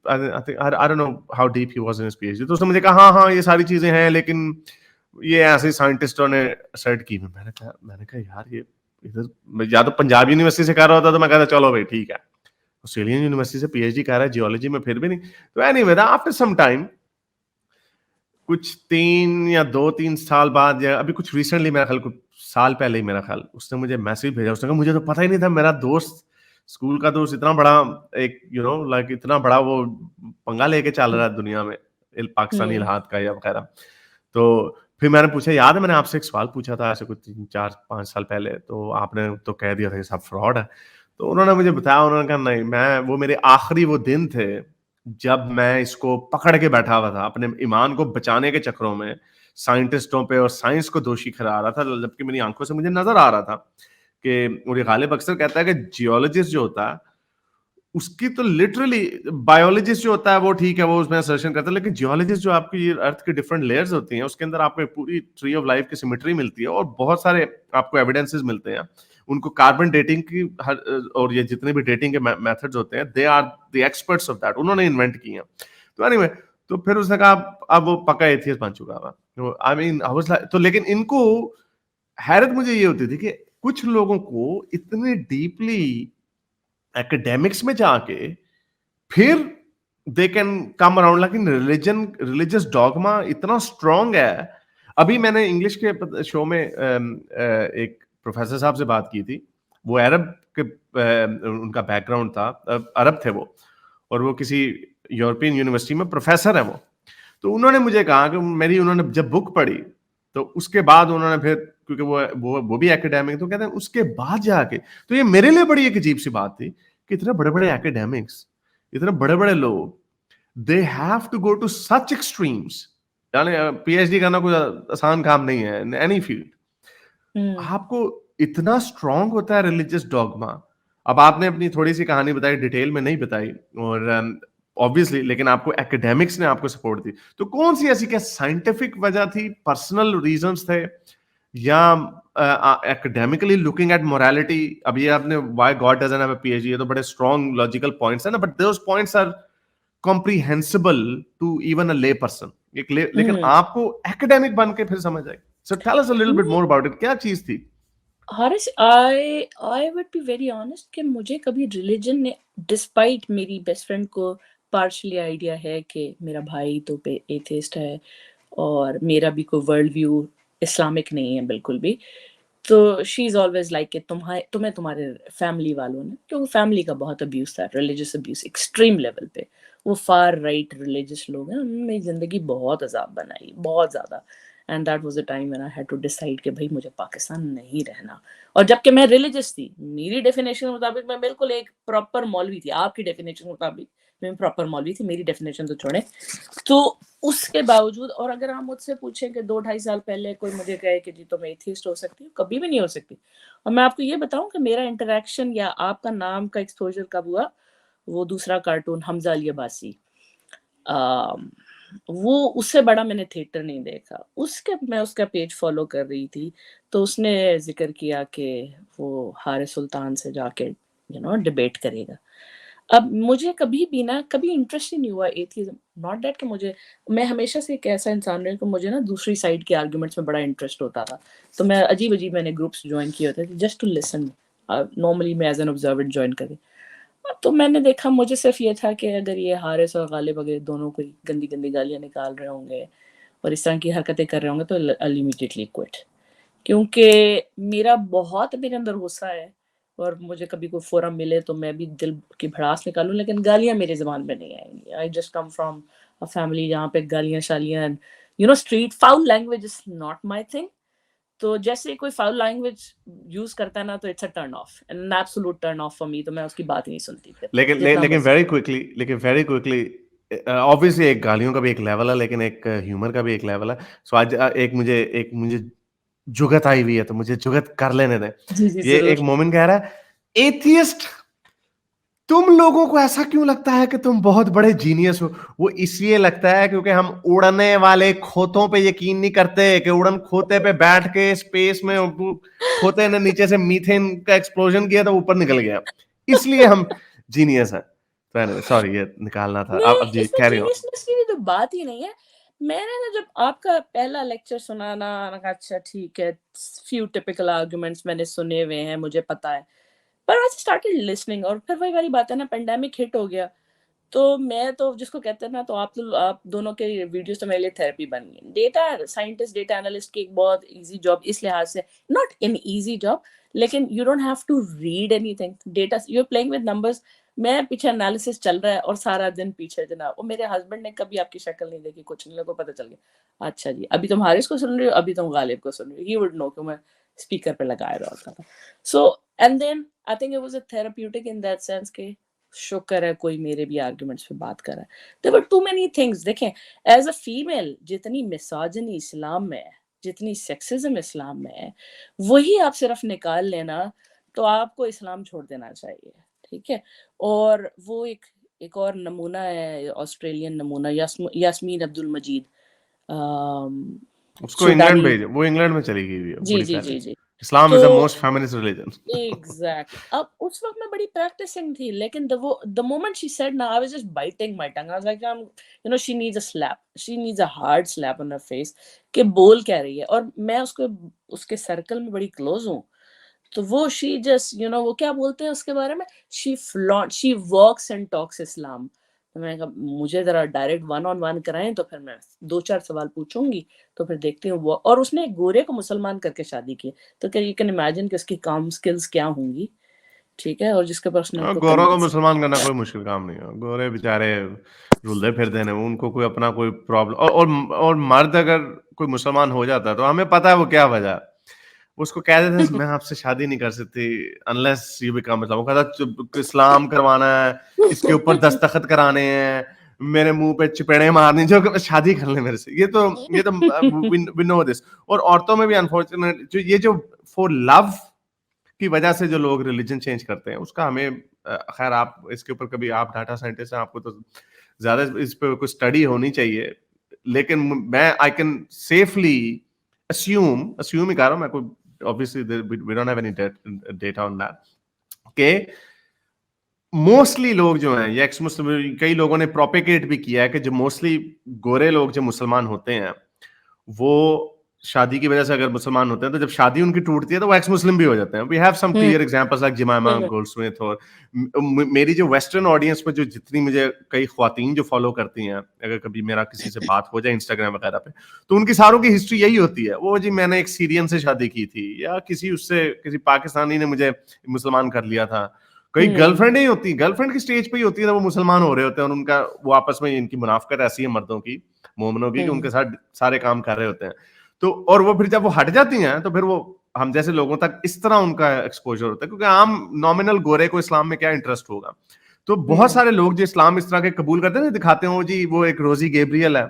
I don't know how deep he was in his PhD. تو اس نے مجھے کہا ہاں یہ ساری چیزیں ہیں, لیکن یہ ایسے سائنٹسٹوں نے اسرٹ کی. میں نے کہا یار یہ ادھر یا تو پنجاب یونیورسٹی سے کر رہا ہوتا تو میں کہتا چلو بھائی ٹھیک ہے, آسٹریلین یونیورسٹی سے پی ایچ ڈی کر رہا ہے جیولوجی میں, پھر بھی نہیں. تو any way after some time, کچھ 3 یا 2-3 سال بعد, یا ابھی کچھ ریسنٹلی میرا خیال کچھ سال پہلے ہی میرا خیال, اس نے مجھے میسج بھیجا. اس نے کہا مجھے تو پتہ ہی نہیں تھا, میرا دوست اسکول کا دوست اتنا بڑا ایک لائک اتنا بڑا وہ پنگا لے کے چل رہا ہے دنیا میں پاکستانی الحاد کا یا وغیرہ. تو پھر میں نے پوچھا, یاد ہے میں نے آپ سے ایک سوال پوچھا تھا ایسے کچھ 4-5 سال پہلے, تو آپ نے تو کہہ دیا تھا کہ سب فراڈ ہے. تو انہوں نے مجھے بتایا, انہوں نے کہا نہیں, وہ میرے آخری وہ دن تھے جب میں اس کو پکڑ کے بیٹھا ہوا تھا, اپنے ایمان کو بچانے کے چکروں میں سائنٹسٹوں پہ اور سائنس کو دوشی ٹھہرا رہا تھا, جبکہ میری آنکھوں سے مجھے نظر آ رہا تھا کہ, اور یہ غالب اکثر کہتا ہے کہ جیولوجسٹ جو ہوتا ہے اس کی تو لٹرلی, بایولوجسٹ جو ہوتا ہے وہ ٹھیک ہے وہ اس میں اسرشن کرتا ہے, لیکن جیولوجسٹ جو آپ کی ارتھ کی ڈفرنٹ لیئرز ہوتی ہیں اس کے اندر آپ کو ایک پوری ٹری آف لائف کی سیمیٹری ملتی ہے, اور بہت سارے آپ کو ایویڈنسز ملتے ہیں. ان کو کاربن ڈیٹنگ کی اور یہ جتنے بھی ڈیٹنگ کے میتھڈز ہوتے ہیں, they are the experts of that, انہوں نے انوینٹ کی ہیں. تو اینی وے, تو پھر اس نے کہا اب وہ پکا ایتھیسٹ بن چکا ہوا. آئی مین تو لیکن ان کو حیرت مجھے یہ ہوتی تھی کہ کچھ لوگوں کو اتنے ڈیپلی ایکیڈیمکس میں جا کے پھر دے کین کم اراؤنڈ, لیکن ریلیجس ڈاگما اتنا اسٹرانگ ہے. ابھی میں نے انگلش کے شو میں ایک پروفیسر صاحب سے بات کی تھی, وہ عرب کے ان کا بیک گراؤنڈ تھا, عرب تھے وہ, اور وہ کسی یورپین یونیورسٹی میں پروفیسر ہیں وہ. تو انہوں نے مجھے کہا کہ انہوں نے جب بک پڑھی تو اس کے بعد انہوں نے پھر, کیونکہ وہ بھی ایکیڈیمک, تو کہتے ہیں اس کے بعد جا کے, تو یہ میرے لیے بڑی ایک عجیب سی بات تھی کہ اتنے بڑے بڑے ایکیڈیمکس, اتنے بڑے بڑے لوگ, they have to go to such extremes. یعنی پی ایچ ڈی کرنا کوئی آسان کام نہیں ہے in any field. آپ کو اتنا اسٹرانگ ہوتا ہے ریلیجس ڈاگما. اب آپ نے اپنی تھوڑی سی کہانی بتائی, ڈیٹیل میں نہیں بتائی, اور obviously لیکن آپ کو ایکیڈیمکس نے آپ کو سپورٹ دی. تو کون سی ایسی کیا سائنٹیفک وجہ تھی, پرسنل ریزنس تھے, یا academically looking at morality? اب یہ آپ نے why God doesn't have a PhD, یہ تو بڑے strong logical points ہیں نا, but those points are comprehensible to even a lay person. لیکن آپ کو academic بن کے پھر سمجھ آئی. So tell us a little bit more about it. क्या चीज थी? Haris, I would be very honest कि मुझे कभी रिलीजन ने, डिस्पाइट मेरी बेस्ट फ्रेंड को पार्शली आइडिया है कि मेरा भाई तो एथिस्ट है और मेरा भी कोई वर्ल्ड व्यू इस्लामिक नहीं है बिल्कुल भी। तो शी इज़ ऑलवेज़ लाइक कि तुम्हें तुम्हारे फैमिली वालों ने, क्योंकि फैमिली का बहुत अब्यूज़ था, रिलीजियस अब्यूज़ एक्सट्रीम लेवल पे। वो फार राइट रिलीजियस लोग हैं, उन्होंने मेरी ज़िंदगी बहुत अज़ाब बनाई, बहुत ज़्यादा। And that was the time when I had to decide कि भई मुझे पाकिस्तान नहीं रहना। और जबकि मैं रिलीजियस थी, मेरी डेफिनेशन के मुताबिक मैं बिल्कुल एक प्रॉपर मौलवी थी, आपकी डेफिनेशन के मुताबिक मैं प्रॉपर मौलवी थी, मेरी डेफिनेशन तो छोड़ें। तो उसके बावजूद, और अगर आप मुझसे पूछें कि 2 ढाई साल पहले कोई मुझे कहे कि जी तुम एथिस्ट हो सकती हो, कभी भी नहीं हो सकती। और मैं आपको ये बताऊँ कि मेरा इंटरैक्शन या आपका नाम का एक्सपोज़र कब हुआ, वो दूसरा कार्टून हमज़ा अली अब्बासी, अम, वो उससे बड़ा मैंने थिएटर नहीं देखा। मैं उसका पेज फ़ॉलो कर रही थी, तो उसने ज़िक्र किया कि वो हारिस सुल्तान से जाके डिबेट करेगा। अब मुझे कभी भी ना, कभी इंटरेस्ट ही नहीं हुआ एथिज़्म, नॉट दैट कि मैं हमेशा से एक ऐसा इंसान रही हूँ कि मुझे ना दूसरी साइड के आर्गुमेंट्स में बड़ा इंटरेस्ट होता था। तो मैं अजीब-अजीब मैंने ग्रुप्स जॉइन किए होते थे जस्ट टू लिसन, नॉर्मली मैं एज़ एन ऑब्जर्वर जॉइन करी। तो मैंने देखा, मुझे सिर्फ़ ये था कि अगर ये हारिस और गालिब वगैरह दोनों कोई गंदी-गंदी गालियाँ निकाल रहे होंगे और इस तरह की हरकतें कर रहे होंगे तो I'll immediately quit। क्योंकि मेरे अंदर गुस्सा है और मुझे कभी कोई फ़ोरम मिले तो मैं भी दिल की भड़ास निकालूँ, लेकिन गालियाँ मेरी ज़ुबान पे नहीं आएँगी। I just come from a family जहाँ पे गालियाँ-शालियाँ, street foul language is not my thing. तो जैसे ही कोई फाउल लैंग्वेज यूज़ करता है ना, तो it's a turn off, an absolute turn off for me, तो मैं उसकी बात ही नहीं सुनती फिर, जितना लेकिन मर्ज़ी। वेरी क्विकली ऑब्वियसली एक गालियों का भी एक लेवल है, लेकिन एक ह्यूमर का भी एक लेवल है। सो आज एक मुझे जुगत आई हुई है, तो मुझे जुगत कर लेने दें। जी, जी, ये एक ज़रूर। मोमेंट कह रहा है, एथियस्ट, तुम लोगों को ऐसा क्यों लगता है कि तुम बहुत बड़े जीनियस हो? वो इसलिए लगता है क्योंकि हम उड़ने वाले खोतों पे यकीन नहीं करते कि उड़न खोते पे बैठ के स्पेस में खोते ने नीचे से मीथेन का एक्सप्लोजन किया तो ऊपर निकल गया, इसलिए हम जीनियस हैं। तो एनीवे, सॉरी, ये निकालना था। नहीं, अब जी इसमें कैरी ऑन। जीनियसनेस की भी तो बात ही नहीं है। मैंने ना जब आपका पहला लेक्चर सुना ना, मैंने कहा अच्छा ठीक है, फ्यू टिपिकल आर्गुमेंट्स मैंने सुने हुए हैं, मुझे पता है। पर आई स्टार्टेड लिसनिंग, और फिर वही वाली बात है ना, पैंडेमिक हिट हो गया। तो मैं तो जिसको कहते हैं ना, तो आप दोनों के वीडियोस तो मेरे लिए थेरेपी बन गई। डेटा साइंटिस्ट, डेटा एनालिस्ट की एक बहुत ईज़ी जॉब इस लिहाज से, नॉट एन ईज़ी जॉब, लेकिन you don't have to read anything. Data, you are playing with numbers. मैं पीछे एनालिसिस चल रहा है और सारा दिन पीछे जनाब, और मेरे हस्बैंड ने कभी आपकी शक्ल नहीं देखी, कुछ नहीं, लोगों को पता चल गया। अच्छा जी, अभी तुम हारिस को सुन रहे हो, अभी तुम गालिब को सुन रहे हो। ही वुड नो कि मैं स्पीकर पे लगाया हुआ होता था। So and then I think it was a therapeutic in that sense कि शुक्र है कोई मेरे भी आर्गुमेंट्स पे बात कर रहा है। There were too many things, देखें, एज़ अ फीमेल जितनी मिsogyny इस्लाम में है, जितनी सेक्सिज़्म इस्लाम में है, वही आप सिर्फ़ निकाल लेना, तो आपको इस्लाम छोड़ देना चाहिए, ठीक है? और वो एक और नमूना है, ऑस्ट्रेलियन नमूना, यास्मीन अब्दुल मजीद, अम, उसको इंग्लैंड सूडानी। भेज, वो इंग्लैंड में चली गई हुई है जी, बड़ी जी, पहले। जी, जी। इस्लाम तो is the most feminist religion. Exactly, अब उस वक़्त मैं बड़ी प्रैक्टिसिंग थी, लेकिन द मोमेंट शी सेड ना, I was just biting my tongue. I was like, she needs a slap, she needs a hard slap on her face, कि बोल क्या रही है। और मैं उसके सर्कल में बड़ी क्लोज़ हूँ। तो वो शी जस्ट, वो क्या बोलते हैं उसके बारे में, शी वॉक्स एंड टॉक्स इस्लाम। तो मैंने कहा मुझे ज़रा डायरेक्ट वन ऑन वन कराएँ, तो फिर मैं 2-4 सवाल पूछूँगी, तो फिर देखती हूँ वो। और उसने एक गोरे को मुसलमान करके शादी की है, तो क्या यू कैन इमेजिन कि उसकी कॉम स्किल्स क्या होंगी, ठीक है? और जिसके पास उसने हाँ, उनको गोरों को कन्विंस। मुसलमान करना कोई मुश्किल काम नहीं है। गोरे बेचारे रुलते फिरते हैं, उनको कोई अपना कोई प्रॉब्लम, और मर्द अगर कोई मुसलमान हो जाता है तो हमें पता है वो क्या वजह है। उसको कह देते हैं मैं आपसे शादी नहीं कर सकती अनलेस यू बिकम इस्लाम। वो कहता है, इस्लाम करवाना है, इसके ऊपर दस्तखत कराने हैं, मेरे मुंह पे चपेड़े मारनी, जो शादी कर ले मेरे से। ये तो वी नो दिस। और औरतों में भी अनफॉर्चुनेट जो फॉर लव की वजह से जो लोग रिलीजन चेंज करते हैं, उसका हमें खैर, आप इसके ऊपर कभी, आप डाटा साइंटिस्ट हैं, आपको तो ज्यादा इस पे कोई स्टडी होनी चाहिए। लेकिन मैं आई कैन सेफली अस्यूम ही कर रहा हूं मैं, कोई obviously we don't have any data on that, के मोस्टली लोग जो हैं, ये एक्स मुस्लिम, कई लोगों ने प्रोपेगेट भी किया है कि जो मोस्टली गोरे लोग जो मुसलमान होते हैं, वो शादी की वजह से अगर मुसलमान होते हैं तो जब शादी उनकी टूटती है तो वो एक्स मुस्लिम भी हो जाते हैं. We have some clear examples like Jemima Goldsmith. और मेरी जो वेस्टर्न ऑडियंस में जो जितनी मुझे कई ख्वातीन जो फॉलो करती हैं, अगर कभी मेरा किसी से बात हो जाए इंस्टाग्राम वगैरह पे, तो उनकी सारों की हिस्ट्री यही होती है, वो जी मैंने एक सीरियन से शादी की थी, या किसी पाकिस्तानी ने मुझे मुसलमान कर लिया था. कई गर्लफ्रेंड ही होती, गर्लफ्रेंड की स्टेज पे ही होती है वो मुसलमान हो रहे होते हैं, और उनका वो आपस में इनकी मुनाफकत ऐसी है मर्दों की, मोमनों की, कि उनके साथ सारे काम कर रहे होते हैं. तो और वो फिर जब वो हट जाती हैं तो फिर वो हम जैसे लोगों तक इस तरह उनका एक्सपोजर होता है, क्योंकि आम नॉमिनल गोरे को इस्लाम में क्या इंटरेस्ट होगा. तो बहुत सारे लोग जो इस्लाम इस तरह के कबूल करते हैं, दिखाते हैं जी वो एक रोजी गैब्रियल है,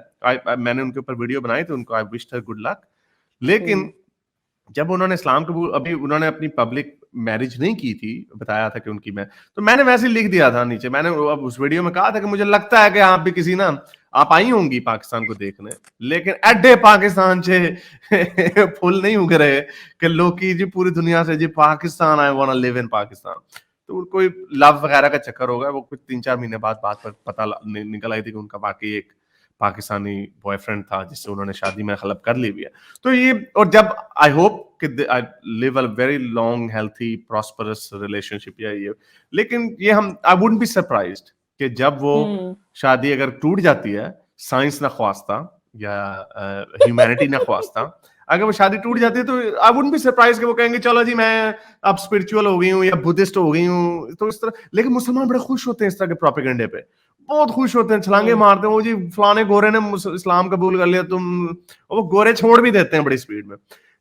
मैंने उनके ऊपर वीडियो बनाई थी, उनको I wish her good luck. लेकिन जब उन्होंने इस्लाम कबूल, अभी उन्होंने अपनी पब्लिक मैरिज नहीं की थी, बताया था कि उनकी मैं, तो मैंने वैसे ही लिख दिया था नीचे, मैंने अब उस वीडियो में कहा था कि मुझे लगता है कि आप भी किसी ना, आप आई होंगी पाकिस्तान को देखने, लेकिन एडे पाकिस्तान से फुल नहीं उग रहे कि लोग की जी पूरी दुनिया से जी Pakistan I want to live in Pakistan. तो कोई लव वगैरह का चक्कर होगा, वो कुछ 3-4 महीने बाद बात पर पता निकल आई थी कि उनका वाकई एक पाकिस्तानी बॉयफ्रेंड था जिससे उन्होंने शादी में खलब कर ली भी है. तो ये, और जब आई होप कि I live a very long healthy prosperous relationship, या ये, लेकिन ये हम आई वुडंट बी सरप्राइज्ड कि जब वो शादी अगर टूट जाती है, साइंस ना ख्वास्ता या ह्यूमैनिटी ना ख्वास्ता, अगर वो शादी टूट जाती है तो आई वुडंट बी सरप्राइज कि वो कहेंगे चलो जी मैं अब स्पिरिचुअल हो गई हूँ या बुद्धिस्ट हो गई हूँ, तो इस तरह. लेकिन मुसलमान बड़े खुश होते हैं इस तरह के प्रोपेगेंडे पे, बहुत खुश होते हैं, छलांगे मारते हैं, वो जी फलाने गोरे ने इस्लाम कबूल कर लिया, तुम, वो गोरे छोड़ भी देते हैं बड़ी स्पीड में.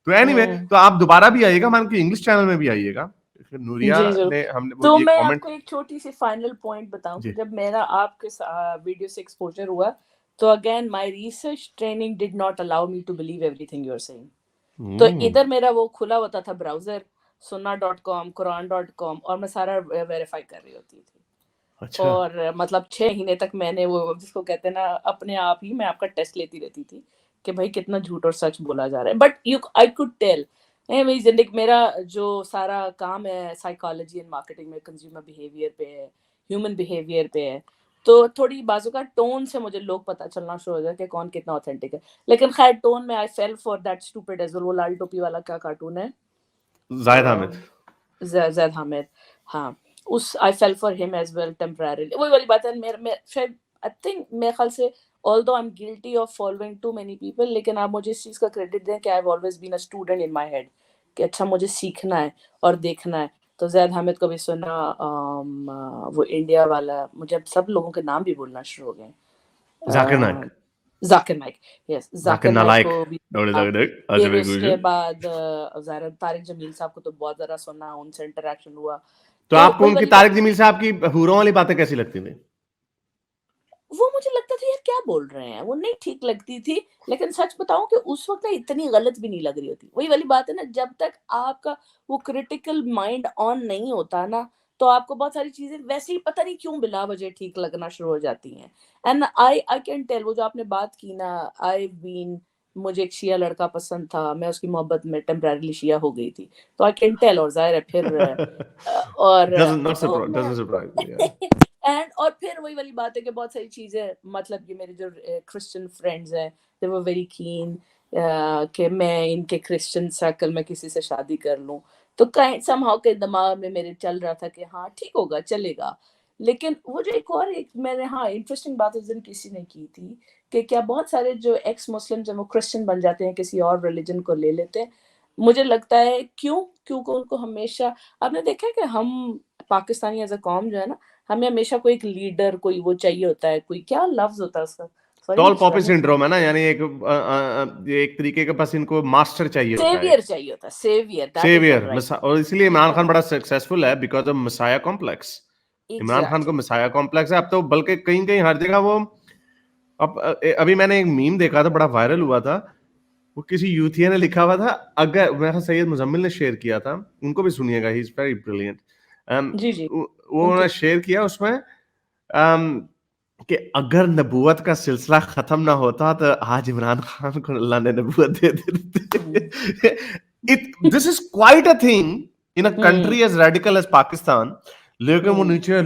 तो एनीवे, तो आप दोबारा भी आइएगा, मान के इंग्लिश चैनल में भी आइएगा. नूरिया ने हमने तो ये मैं कमेंट, आपको एक छोटी सी फाइनल पॉइंट बताऊं कि जब मेरा आपके वीडियो से एक्सपोजर हुआ, तो again my research training did not allow me to believe everything you are saying. तो इधर मेरा वो खुला होता था ब्राउजर sunna.com, quran.com, और मैं सारा वेरीफाई कर रही होती थी. अच्छा. और मतलब 6 महीने तक मैंने वो जिसको कहते हैं ना, अपने आप ही मैं आपका टेस्ट लेती रहती थी कि भाई कितना झूठ और सच बोला जा रहा है. But you I could tell, मेरी जिंदगी, मेरा जो सारा काम है साइकोलॉजी एंड मार्केटिंग में, कंज्यूमर बिहेवियर पे है, ह्यूमन बिहेवियर पे है, तो थोड़ी बाजू का टोन से मुझे लोग पता चलना शुरू हो जाए कि कौन कितना ऑथेंटिक है. लेकिन खैर टोन में I fell for that stupid as well. वो लाल टोपी वाला क्या कार्टून है, जाहिद हामिद, ज़ैद हामिद, हाँ, उस I fell for him as well temporarily. वही वाली बात है, मैं शायद आई थिंक मेरे ख्याल से although I am guilty of following too many people, लेकिन आप मुझे इस चीज़ का क्रेडिट दें कि I have always been a student in my head कि अच्छा मुझे सीखना है और देखना है. तो ज़ैद हामिद को भी सुना, वो इंडिया वाला, मुझे अब सब लोगों के नाम भी बोलना शुरू हो गए. जाकिर नाइक, जाकिर नाइक, यस, जाकिर नाइक को भी. फिर उसके बाद ज़ाहिर तारिक जमील साहब को तो बहुत ज़रा सुना, उनसे इंटरेक्शन हुआ. तो आपको उनकी तारिक जमील साहब की हूरों वाली बातें कैसी लगती थी? वो मुझे लगता था यार क्या बोल रहे हैं, वो नहीं ठीक लगती थी. लेकिन सच बताऊं कि उस वक्त ना इतनी गलत भी नहीं लग रही होती. वही वाली बात है ना, जब तक आपका वो क्रिटिकल माइंड ऑन नहीं होता ना, तो आपको बहुत सारी चीजें वैसे ही पता नहीं क्यों बिला वजह ठीक लगना शुरू हो जाती हैं. एंड आई कैन टेल, वो जो आपने बात की ना, आई बीन, मुझे एक शिया लड़का पसंद था, मैं उसकी मोहब्बत में टेम्परेरीली शिया हो गई थी, तो आई कैन टेल. और जाहिर है फिर और doesn't surprise me, yeah. And और फिर वही वाली बात है कि बहुत सारी चीज़ें, मतलब कि मेरे जो क्रिश्चियन फ्रेंड्स हैं, दे वर वेरी कीन कि मैं इनके क्रिश्चियन सर्कल में किसी से शादी कर लूं. तो समहाउ के दिमाग में मेरे चल रहा था कि हाँ ठीक होगा, चलेगा. लेकिन वो जो एक मैंने, हाँ, इंटरेस्टिंग बात उस दिन किसी ने की थी कि क्या बहुत सारे जो एक्स मुस्लिम जब वो क्रिश्चियन बन जाते हैं, किसी और रिलीजन को ले लेते हैं. मुझे लगता है क्योंकि उनको हमेशा, आपने देखा है कि हम पाकिस्तानी एज अ कॉम जो है ना, हमें हमेशा कोई एक लीडर, कोई वो चाहिए होता है, कोई क्या लफ्ज होता है उसका, टॉल पॉपी सिंड्रोम है ना, यानी एक तरीके के पास इनको मास्टर चाहिए होता है, सेवियर चाहिए होता है, सेवियर. और इसलिए इमरान खान बड़ा सक्सेसफुल है because of messiah complex. Imran Khan को मसाया कॉम्प्लेक्स है. अब तो बल्कि कहीं कहीं हर जगह वो, अब अभी मैंने एक मीम देखा था, बड़ा वायरल हुआ था, वो किसी यूथिया ने लिखा हुआ था, अगर मेरा सैयद मुजम्मिल ने शेयर किया था, उनको भी सुनिएगा, ही इज वेरी ब्रिलियंट. जी वो उन्होंने शेयर किया उसमें कि अगर नबूवत का सिलसिला खत्म ना होता तो आज इमरान खान को अल्लाह ने नबूवत दे दी. This is quite a thing in a country as radical as Pakistan. लेकिन वो नीचे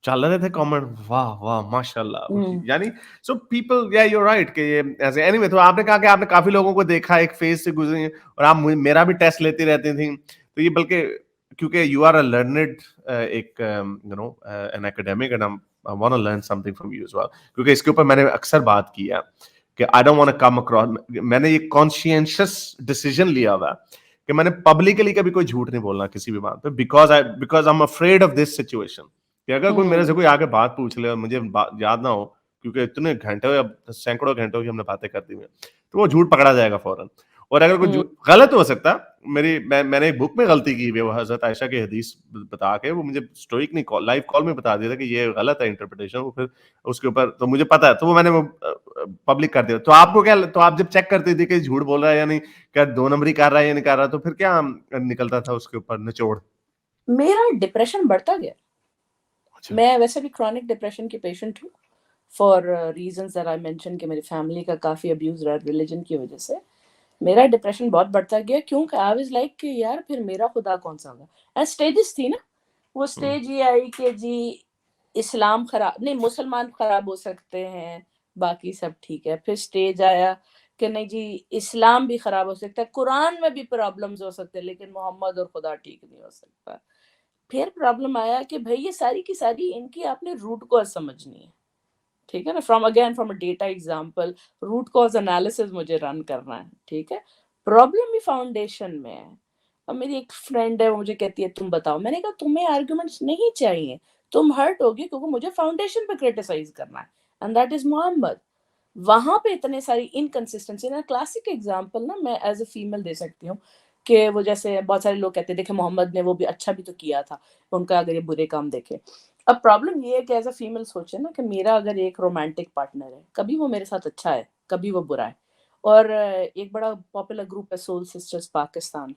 چل رہے تھے کامنٹ, واہ واہ ماشاءاللہ. ہوں یعنی سو پیپل, یا یو رائٹ کہ یہ ایسے. اینی وے, تو آپ نے کہا کہ آپ نے کافی لوگوں کو دیکھا, ایک فیز سے گزری ہیں, اور آپ میرا بھی ٹیسٹ لیتی رہتی تھیں. تو یہ بلکہ کیونکہ یو آر اے لرنڈ, ایک you know an academic, and I want to learn something from you as well, کیونکہ اس کے اوپر میں نے اکثر بات کی ہے کہ I don't want to come across, میں نے یہ کانشینشس ڈیسیژن لیا ہوا ہے کہ میں نے پبلکلی کبھی کوئی جھوٹ نہیں بولنا کسی بھی بات پہ, because I'm afraid of this situation, کہ اگر کوئی میرے سے کوئی آگے بات پوچھ لے اور مجھے یاد نہ ہو, کیونکہ اتنے گھنٹے یا سینکڑوں گھنٹوں کی ہم نے باتیں کر دی ہوئی ہیں, تو وہ جھوٹ پکڑا جائے گا فوراً. اور اگر کوئی غلط ہو سکتا, میں نے ایک بک میں غلطی کی ہوئی ہے, وہ حضرت عائشہ کی حدیث بتا کے وہ مجھے اسٹوئک نہیں لائیو کال میں بتا دیا تھا کہ یہ غلط ہے انٹرپریٹیشن, وہ پھر اس کے اوپر تو مجھے پتا ہے, تو وہ میں نے وہ پبلک کر دیا. تو آپ کو کیا, تو آپ جب چیک کرتے تھے کہ جھوٹ بول رہا ہے یا نہیں, کیا 2 نمبری کر رہا ہے یا نہیں کر رہا, تو پھر کیا نکلتا تھا اس کے اوپر نچوڑ؟ میرا ڈپریشن بڑھتا گیا. میں ویسے بھی کرونک ڈپریشن کی پیشنٹ ہوں, for reasons that I mention, کہ میری فیملی کا کافی ابیوز رہا ریلیجن کی وجہ سے. میرا ڈپریشن بہت بڑھتا گیا, کیونکہ آئی واز لائک کہ یار پھر میرا خدا کون سا ہوگا. اینڈ اسٹیجز تھی نا, وہ اسٹیج یہ آئی کہ جی اسلام خراب نہیں, مسلمان خراب ہو سکتے ہیں, باقی سب ٹھیک ہے. پھر اسٹیج آیا کہ نہیں جی اسلام بھی خراب ہو سکتا ہے, قرآن میں بھی پرابلمز ہو سکتے ہیں, لیکن محمد اور خدا ٹھیک نہیں ہو سکتا. پھر پرابلم آیا کہ بھائی یہ ساری کی ساری ان کی آپ نے روٹ کاز سمجھنی ہے, ٹھیک ہے نا. From a data example, root cause analysis مجھے رن کرنا ہے, ٹھیک ہے. پرابلم بھی فاؤنڈیشن میں ہے. اب میری ایک فرینڈ ہے, وہ مجھے کہتی ہے تم بتاؤ. میں نے کہا تمہیں آرگومنٹس نہیں چاہیے, تم ہرٹ ہوگی کیونکہ مجھے فاؤنڈیشن پہ کریٹیسائز کرنا ہے, اینڈ دیٹ از محمد. وہاں پہ اتنے ساری انکنسسٹنسی نا. کلاسک ایگزامپل نا میں ایز اے فیمل دے سکتی ہوں, کہ وہ جیسے بہت سارے لوگ کہتے ہیں دیکھیں محمد نے وہ بھی اچھا بھی تو کیا تھا, ان کا اگر یہ برے کام دیکھے. اب پرابلم یہ ہے کہ ایز اے فیمل سوچے نا کہ میرا اگر ایک رومانٹک پارٹنر ہے, کبھی وہ میرے ساتھ اچھا ہے, کبھی وہ برا ہے. اور ایک بڑا پاپولر گروپ ہے سول سسٹرز پاکستان,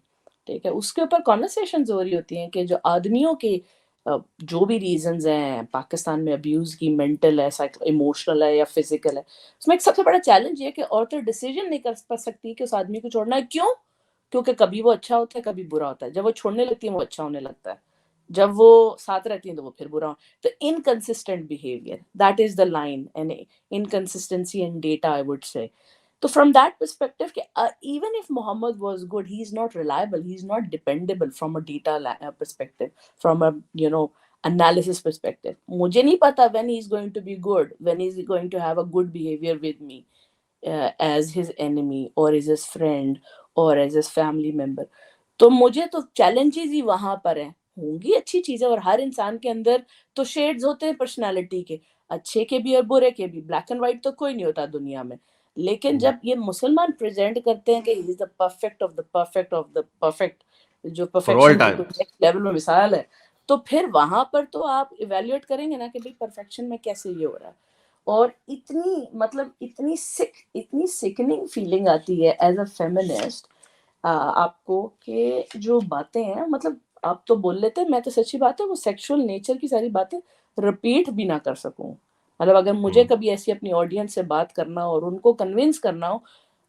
ٹھیک ہے, اس کے اوپر کانورسیشنز ہو رہی ہوتی ہیں کہ جو آدمیوں کے جو بھی ریزنز ہیں پاکستان میں ابیوز کی, مینٹل ہے, ایموشنل ہے یا فزیکل ہے, اس میں ایک سب سے بڑا چیلنج یہ ہے کہ عورتیں ڈیسیجن نہیں کر سکتی کہ اس آدمی کو چھوڑنا ہے. کیوں؟ کیونکہ کبھی وہ اچھا ہوتا ہے, کبھی برا ہوتا ہے. جب وہ چھوڑنے لگتی ہیں وہ اچھا ہونے لگتا ہے, جب وہ ساتھ رہتی ہیں تو وہ پھر برا ہو. تو inconsistent behaviour, that is the line, and inconsistency in data I would say. تو فرام دیٹ پرسپیکٹو کہ even if Muhammad was good, he is not reliable, he is not dependable from a data perspective, from a analysis perspective. مجھے نہیں پتا when he is going to be good, when he is going to have a good behavior with me, as his enemy or as his friend or as his family member. تو مجھے تو challenges ہی وہاں پر ہیں. ہوں گی اچھی چیزیں, اور ہر انسان کے اندر تو شیڈز ہوتے ہیں پرسنالٹی کے, اچھے کے بھی اور برے کے بھی. بلیک اینڈ وائٹ تو کوئی نہیں ہوتا دنیا میں. لیکن جب یہ مسلمان پریزنٹ کرتے ہیں کہ he is the perfect of the perfect of the perfect, جو پرفیکشن کی کوئی نیکسٹ لیول میں مثال ہے, تو پھر وہاں پر تو آپ ایویلیویٹ کریں گے نا کہ بھائی پرفیکشن میں کیسے یہ ہو رہا ہے. اور اتنی سکننگ فیلنگ آتی ہے ایز اے فیمنسٹ آپ کو, کہ جو باتیں ہیں مطلب آپ تو بول لیتے ہیں, میں تو سچی بات ہے وہ سیکشول نیچر کی ساری باتیں رپیٹ بھی نہ کر سکوں. مطلب اگر مجھے کبھی ایسی اپنی آڈینس سے بات کرنا اور ان کو کنونس کرنا ہو,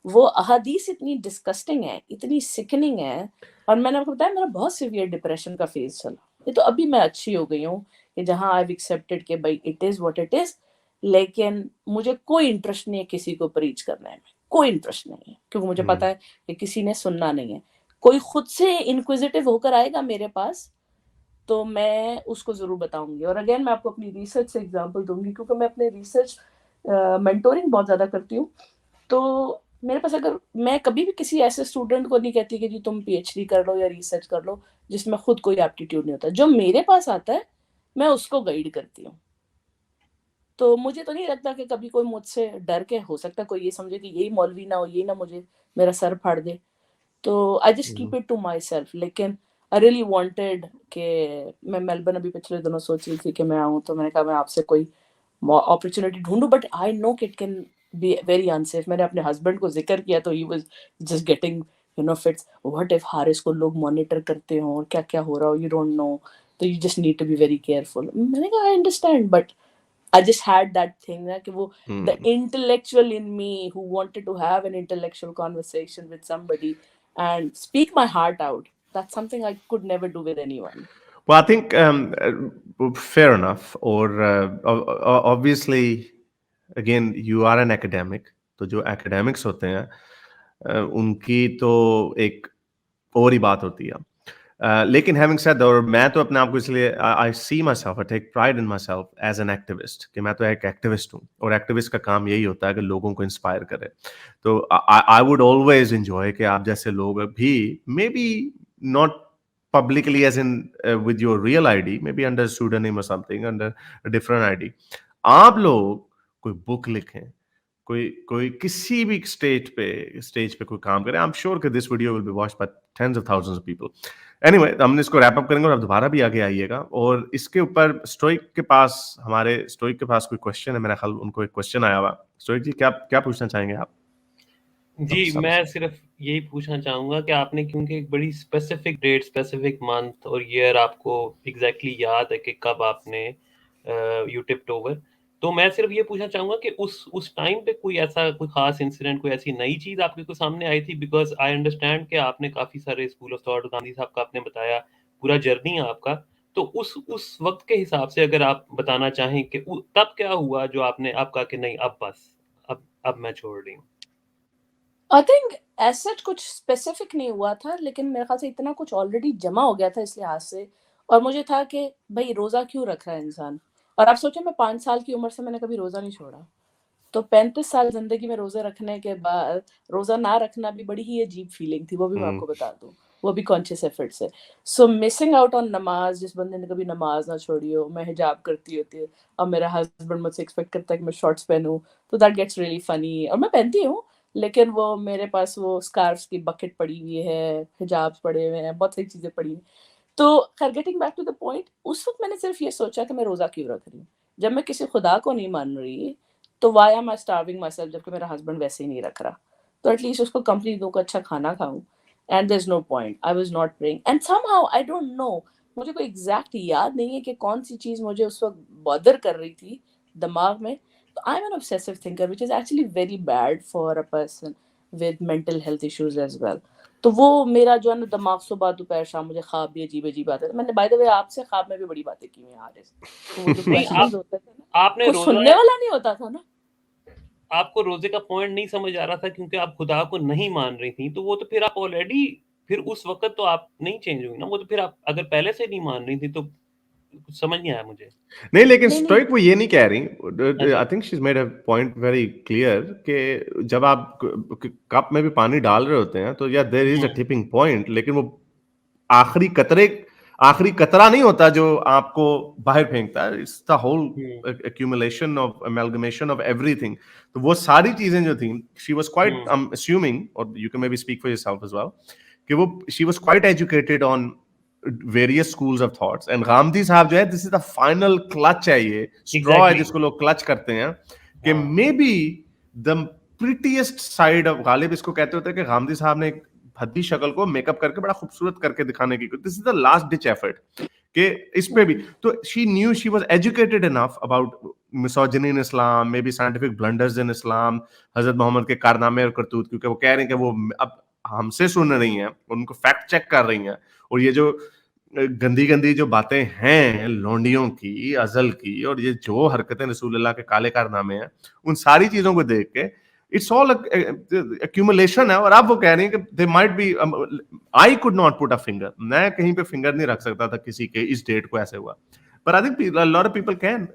وہ احادیث اتنی ڈسکسٹنگ ہے, اتنی سکننگ ہے. اور میں نے آپ کو بتایا میرا بہت سیویئر ڈپریشن کا فیز چلا. یہ تو ابھی میں اچھی ہو گئی ہوں کہ جہاں آئی ایکسیپٹڈ کہ بھائی it is what it is, لیکن مجھے کوئی انٹرسٹ نہیں ہے کسی کو پریچ کرنے میں, کوئی انٹرسٹ نہیں ہے, کیونکہ مجھے پتا ہے کہ کسی نے سننا نہیں ہے. کوئی خود سے انکویزیٹو ہو کر آئے گا میرے پاس تو میں اس کو ضرور بتاؤں گی. اور اگین میں آپ کو اپنی ریسرچ سے ایگزامپل دوں گی, کیونکہ میں اپنے ریسرچ مینٹورنگ بہت زیادہ کرتی ہوں. تو میرے پاس اگر میں کبھی بھی کسی ایسے اسٹوڈنٹ کو نہیں کہتی کہ جی تم پی ایچ ڈی کر لو یا ریسرچ کر لو جس میں خود کوئی ایپٹیٹیوڈ نہیں ہوتا. جو میرے پاس آتا ہے میں اس کو گائیڈ کرتی ہوں. تو مجھے تو نہیں لگتا کہ کبھی کوئی مجھ سے ڈر کے, ہو سکتا کوئی یہ سمجھے کہ یہی مولوی نہ ہو, یہ نہ مجھے میرا سر پھاڑ دے, تو I just keep it to myself. لیکن آئی ریئلی وانٹیڈ کہ میں میلبرن ابھی پچھلے دنوں سوچ رہی تھی کہ میں آؤں, تو میں نے کہا میں آپ سے کوئی اپرچونیٹی ڈھونڈوں, بٹ آئی نو کہ it can be very unsafe. میں نے اپنے ہسبینڈ کو ذکر کیا تو he was just getting fits, what if Haris کو لوگ مانیٹر کرتے ہوں اور کیا کیا ہو رہا ہو, یو ڈونٹ نو, تو you just need to be very careful. میں نے کہا I understand, but I just had that thing کہ وہ the intellectual in me who wanted to have an intellectual conversation with somebody and speak my heart out. That's something I could never do with anyone. Well, I think fair enough. Or obviously, again, you are an academic. तो जो academics होते हैं उनकी तो एक और ही बात होती है. लेकिन हैविंग सेड और मैं तो अपने आप को इसलिए I see myself I take pride in myself as an activist कि मैं तो एक एक्टिविस्ट हूँ और एक्टिविस्ट का काम यही होता है कि लोगों को इंस्पायर करे. तो आई वुड ऑलवेज इंजॉय कि आप जैसे लोग भी may be not publicly as in with your real ID, maybe under pseudonym or something, under a different ID, आप लोग कोई बुक लिखें, कोई कोई किसी भी स्टेज पे कोई काम करे. आई एम श्योर कि this video will be watched by tens of thousands of people. Anyway, हमने इसको रैप अप करेंगे और आप दोबारा भी आगे आइएगा. और इसके ऊपर हमारे स्टोइक के पास कोई क्वेश्चन है. मेरा ख्याल उनको एक क्वेश्चन आया हुआ. स्टोइक जी, क्या क्या पूछना चाहेंगे आप? जी, मैं सिर्फ यही पूछना चाहूँगा कि आपने क्योंकि एक बड़ी स्पेसिफिक डेट, स्पेसिफिक मंथ और ईयर आपको एग्जैक्टली याद है कि कब आपने यू टिप्ड ओवर, तो मैं सिर्फ ये पूछना चाहूँगा कि उस टाइम पे कोई ऐसा कोई खास इंसिडेंट, कोई ऐसी नई चीज़ आपके को सामने आई थी? बिकॉज आई अंडरस्टैंड कि आपने काफ़ी सारे स्कूल ऑफ थॉट, गांधी साहब का आपने बताया, पूरा जर्नी है आपका, तो उस वक्त के हिसाब से अगर आप बताना चाहें कि तब क्या हुआ जो आपने अब कहा कि नहीं, अब बस अब मैं छोड़ रही हूँ. आई थिंक ऐसा कुछ स्पेसिफिक नहीं हुआ था, लेकिन मेरे ख्याल से इतना कुछ ऑलरेडी जमा हो गया था इस लिहाज से, और मुझे था कि भाई रोज़ा क्यों रख रहा है इंसान. और आप सोचें, मैं 5 साल की उम्र से मैंने कभी रोज़ा नहीं छोड़ा, तो 35 साल ज़िंदगी में रोज़े रखने के बाद रोज़ा ना रखना भी बड़ी ही अजीब फीलिंग थी, वो भी मैं आपको बता दूँ, वो भी कॉन्शियस एफर्ट से. सो मिसिंग आउट ऑन नमाज, जिस बंदे ने कभी नमाज ना छोड़ी हो, मैं हिजाब करती होती है, अब मेरा हस्बैंड मुझसे एक्सपेक्ट करता है कि मैं शॉर्ट्स पहनूँ, तो दैट गेट्स रियली फनी. और मैं पहनती हूँ, लेकिन वो मेरे पास वो स्कार्फ्स की बकेट पड़ी हुई है, हिजाब्स पड़े हुए हैं, बहुत सारी चीज़ें पड़ी हुई. तो खैर, getting back to the point, उस वक्त मैंने सिर्फ ये सोचा कि मैं रोज़ा क्यों रख रही हूँ. जब मैं किसी खुदा को नहीं मान रही, तो why am I starving my self, जबकि मेरा हस्बैंड वैसे ही नहीं रख रहा, तो एटलीस्ट उसको कंपनी दूँ, अच्छा खाना खाऊं. And there is no point, I was not praying, and somehow I don't know, मुझे कोई एग्जैक्ट याद नहीं है कि कौन सी चीज़ मुझे उस वक्त बॉदर कर रही थी दिमाग में. तो I am an obsessive thinker, which is actually very bad for a person with mental health issues as well. तो वो मेरा जो है ना, दिमाग सुबह दोपहर शाम मुझे ख्वाब भी अजीब अजीब आते थे. मैंने बाय द वे आपसे ख्वाब में भी बड़ी बातें की हुई हैं आज. तो वो जो नहीं, क्वेश्चंस होते थे ना, आपने कुछ सुनने वाला नहीं होता था ना. आपको रोजे का पॉइंट नहीं समझ आ रहा था क्योंकि आप खुदा को नहीं मान रही थी, तो वो तो फिर आप ऑलरेडी, फिर उस वक्त तो आप नहीं चेंज हुई ना, वो तो फिर आप अगर पहले से नहीं मान रही थी तो कुछ समझ नहीं आया मुझे. नहीं, लेकिन नहीं, स्टोइक वो ये नहीं कह रही. अच्छा. I think she made a point very clear कि जब आप कप में भी पानी डाल रहे होते हैं तो या there is a tipping point, लेकिन वो आखिरी कतरा नहीं होता जो आपको बाहर फेंकता है. It's the whole accumulation of amalgamation of everything. तो वो सारी चीजें जो थी, she was quite I'm assuming, or you can maybe speak for yourself as well, कि वो she was quite educated on various schools of thoughts, and Gandhi साहब जो है, this is the final clutch है, ये straw है जिसको लोग क्लच करते हैं कि maybe the prettiest side of Ghalib इसको कहते होते हैं कि गांधी साहब ने एक भद्दी शक्ल को मेकअप करके बड़ा खूबसूरत करके दिखाने की, this is the last ditch effort कि इस पे भी तो she knew, she was educated enough about misogyny in Islam, maybe scientific blunders in Islam, Hazrat Mohammad के कारनामे और करतूत, क्योंकि वो कह रहे हैं कि वो अब हमसे सुन रही हैं, उनको फैक्ट चेक कर रही हैं, और ये जो गंदी गंदी जो बातें हैं लौंडियों की, अजल की, और ये जो हरकतें रसूलुल्लाह के काले कारनामे हैं, उन सारी चीजों को देख के इट्स ऑल एक्यूमुलेशन है. और अब वो कह रही हैं कि they might be, I could not put a finger, मैं कहीं पे फिंगर नहीं रख सकता था किसी के इस डेट को ऐसे हुआ, पर I think a lot of people can.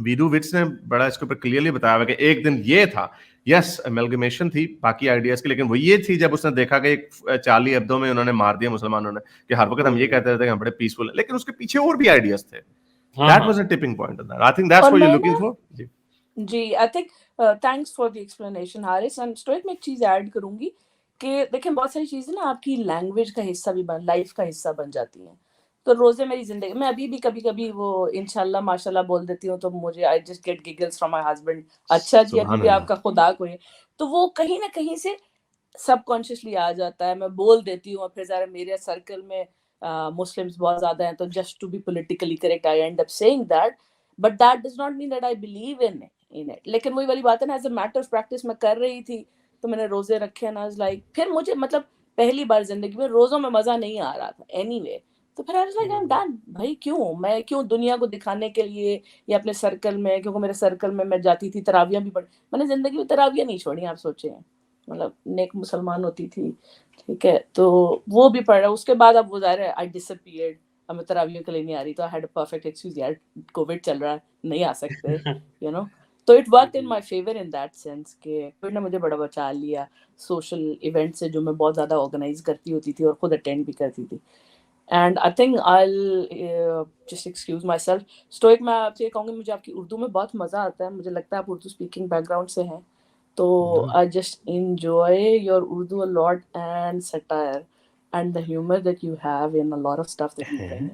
वीडू विट्स ने बड़ा इसके ऊपर क्लियरली बताया हुआ कि एक दिन ये था, यस एमलगमेशन थी बाकी आइडियाज की, लेकिन वो ये थी जब उसने देखा कि एक चार्ली हेब्दो में उन्होंने मार दिया मुसलमानों ने, कि हर वक्त हम ये कहते रहते हैं कि हम बड़े पीसफुल हैं, लेकिन उसके पीछे और भी आइडियाज थे. That was a tipping point on that. I think that's what you are looking for. जी, I think thanks for the explanation Haris. And stoic में एक चीज़ ऐड करूंगी कि देखें, बहुत सारी चीज़ें ना आपकी लैंग्वेज का हिस्सा भी लाइफ का हिस्सा बन जाती हैं. तो रोज़े मेरी ज़िंदगी में अभी भी कभी कभी वो इंशाल्लाह माशाल्लाह बोल देती हूँ, तो मुझे I just get giggles from my husband, अच्छा जी अभी भी आपका खुदा को है. तो वो कहीं ना कहीं से सबकॉन्शियसली आ जाता है, मैं बोल देती हूँ. और फिर ज़रा मेरे सर्कल में मुस्लिम्स बहुत ज़्यादा हैं, तो just to be politically correct I end up saying that, but that does not mean that I believe in it. लेकिन वही वाली बात है ना, as a matter of practice मैं कर रही थी, तो मैंने रोजे रखे ना, लाइक फिर मुझे मतलब पहली बार जिंदगी में रोजों में मजा नहीं आ रहा था एनीवे. تو پھر I'm done. بھائی میں کیوں دنیا کو دکھانے کے لیے یا اپنے سرکل میں, کیونکہ میرے سرکل میں جاتی تھی, تراویاں بھی پڑھ, میں نے زندگی میں تراویاں نہیں چھوڑی, آپ سوچیں, مطلب نیک مسلمان ہوتی تھی, ٹھیک ہے, تو وہ بھی پڑھا. اس کے بعد اب وہ ظاہر ہے I disappeared, اب میں تراویوں کے لیے نہیں آ رہی, تو I had a perfect excuse, یار کووڈ چل رہا ہے, نہیں آ سکتے, تو it worked in my favour in that sense کہ کووڈ نے مجھے بڑا بچا لیا سوشل ایونٹ سے, جو میں بہت زیادہ آرگنائز کرتی ہوتی تھی اور خود اٹینڈ بھی کرتی تھی. And I think I'll just excuse myself. Stoic, میں آپ سے یہ کہوں گی, مجھے آپ کی اردو میں بہت مزہ آتا ہے, مجھے لگتا ہے آپ اردو اسپیکنگ بیک گراؤنڈ سے ہیں, تو I just enjoy your Urdu a lot and satire and the humor that you have in a lot of stuff that you bring in.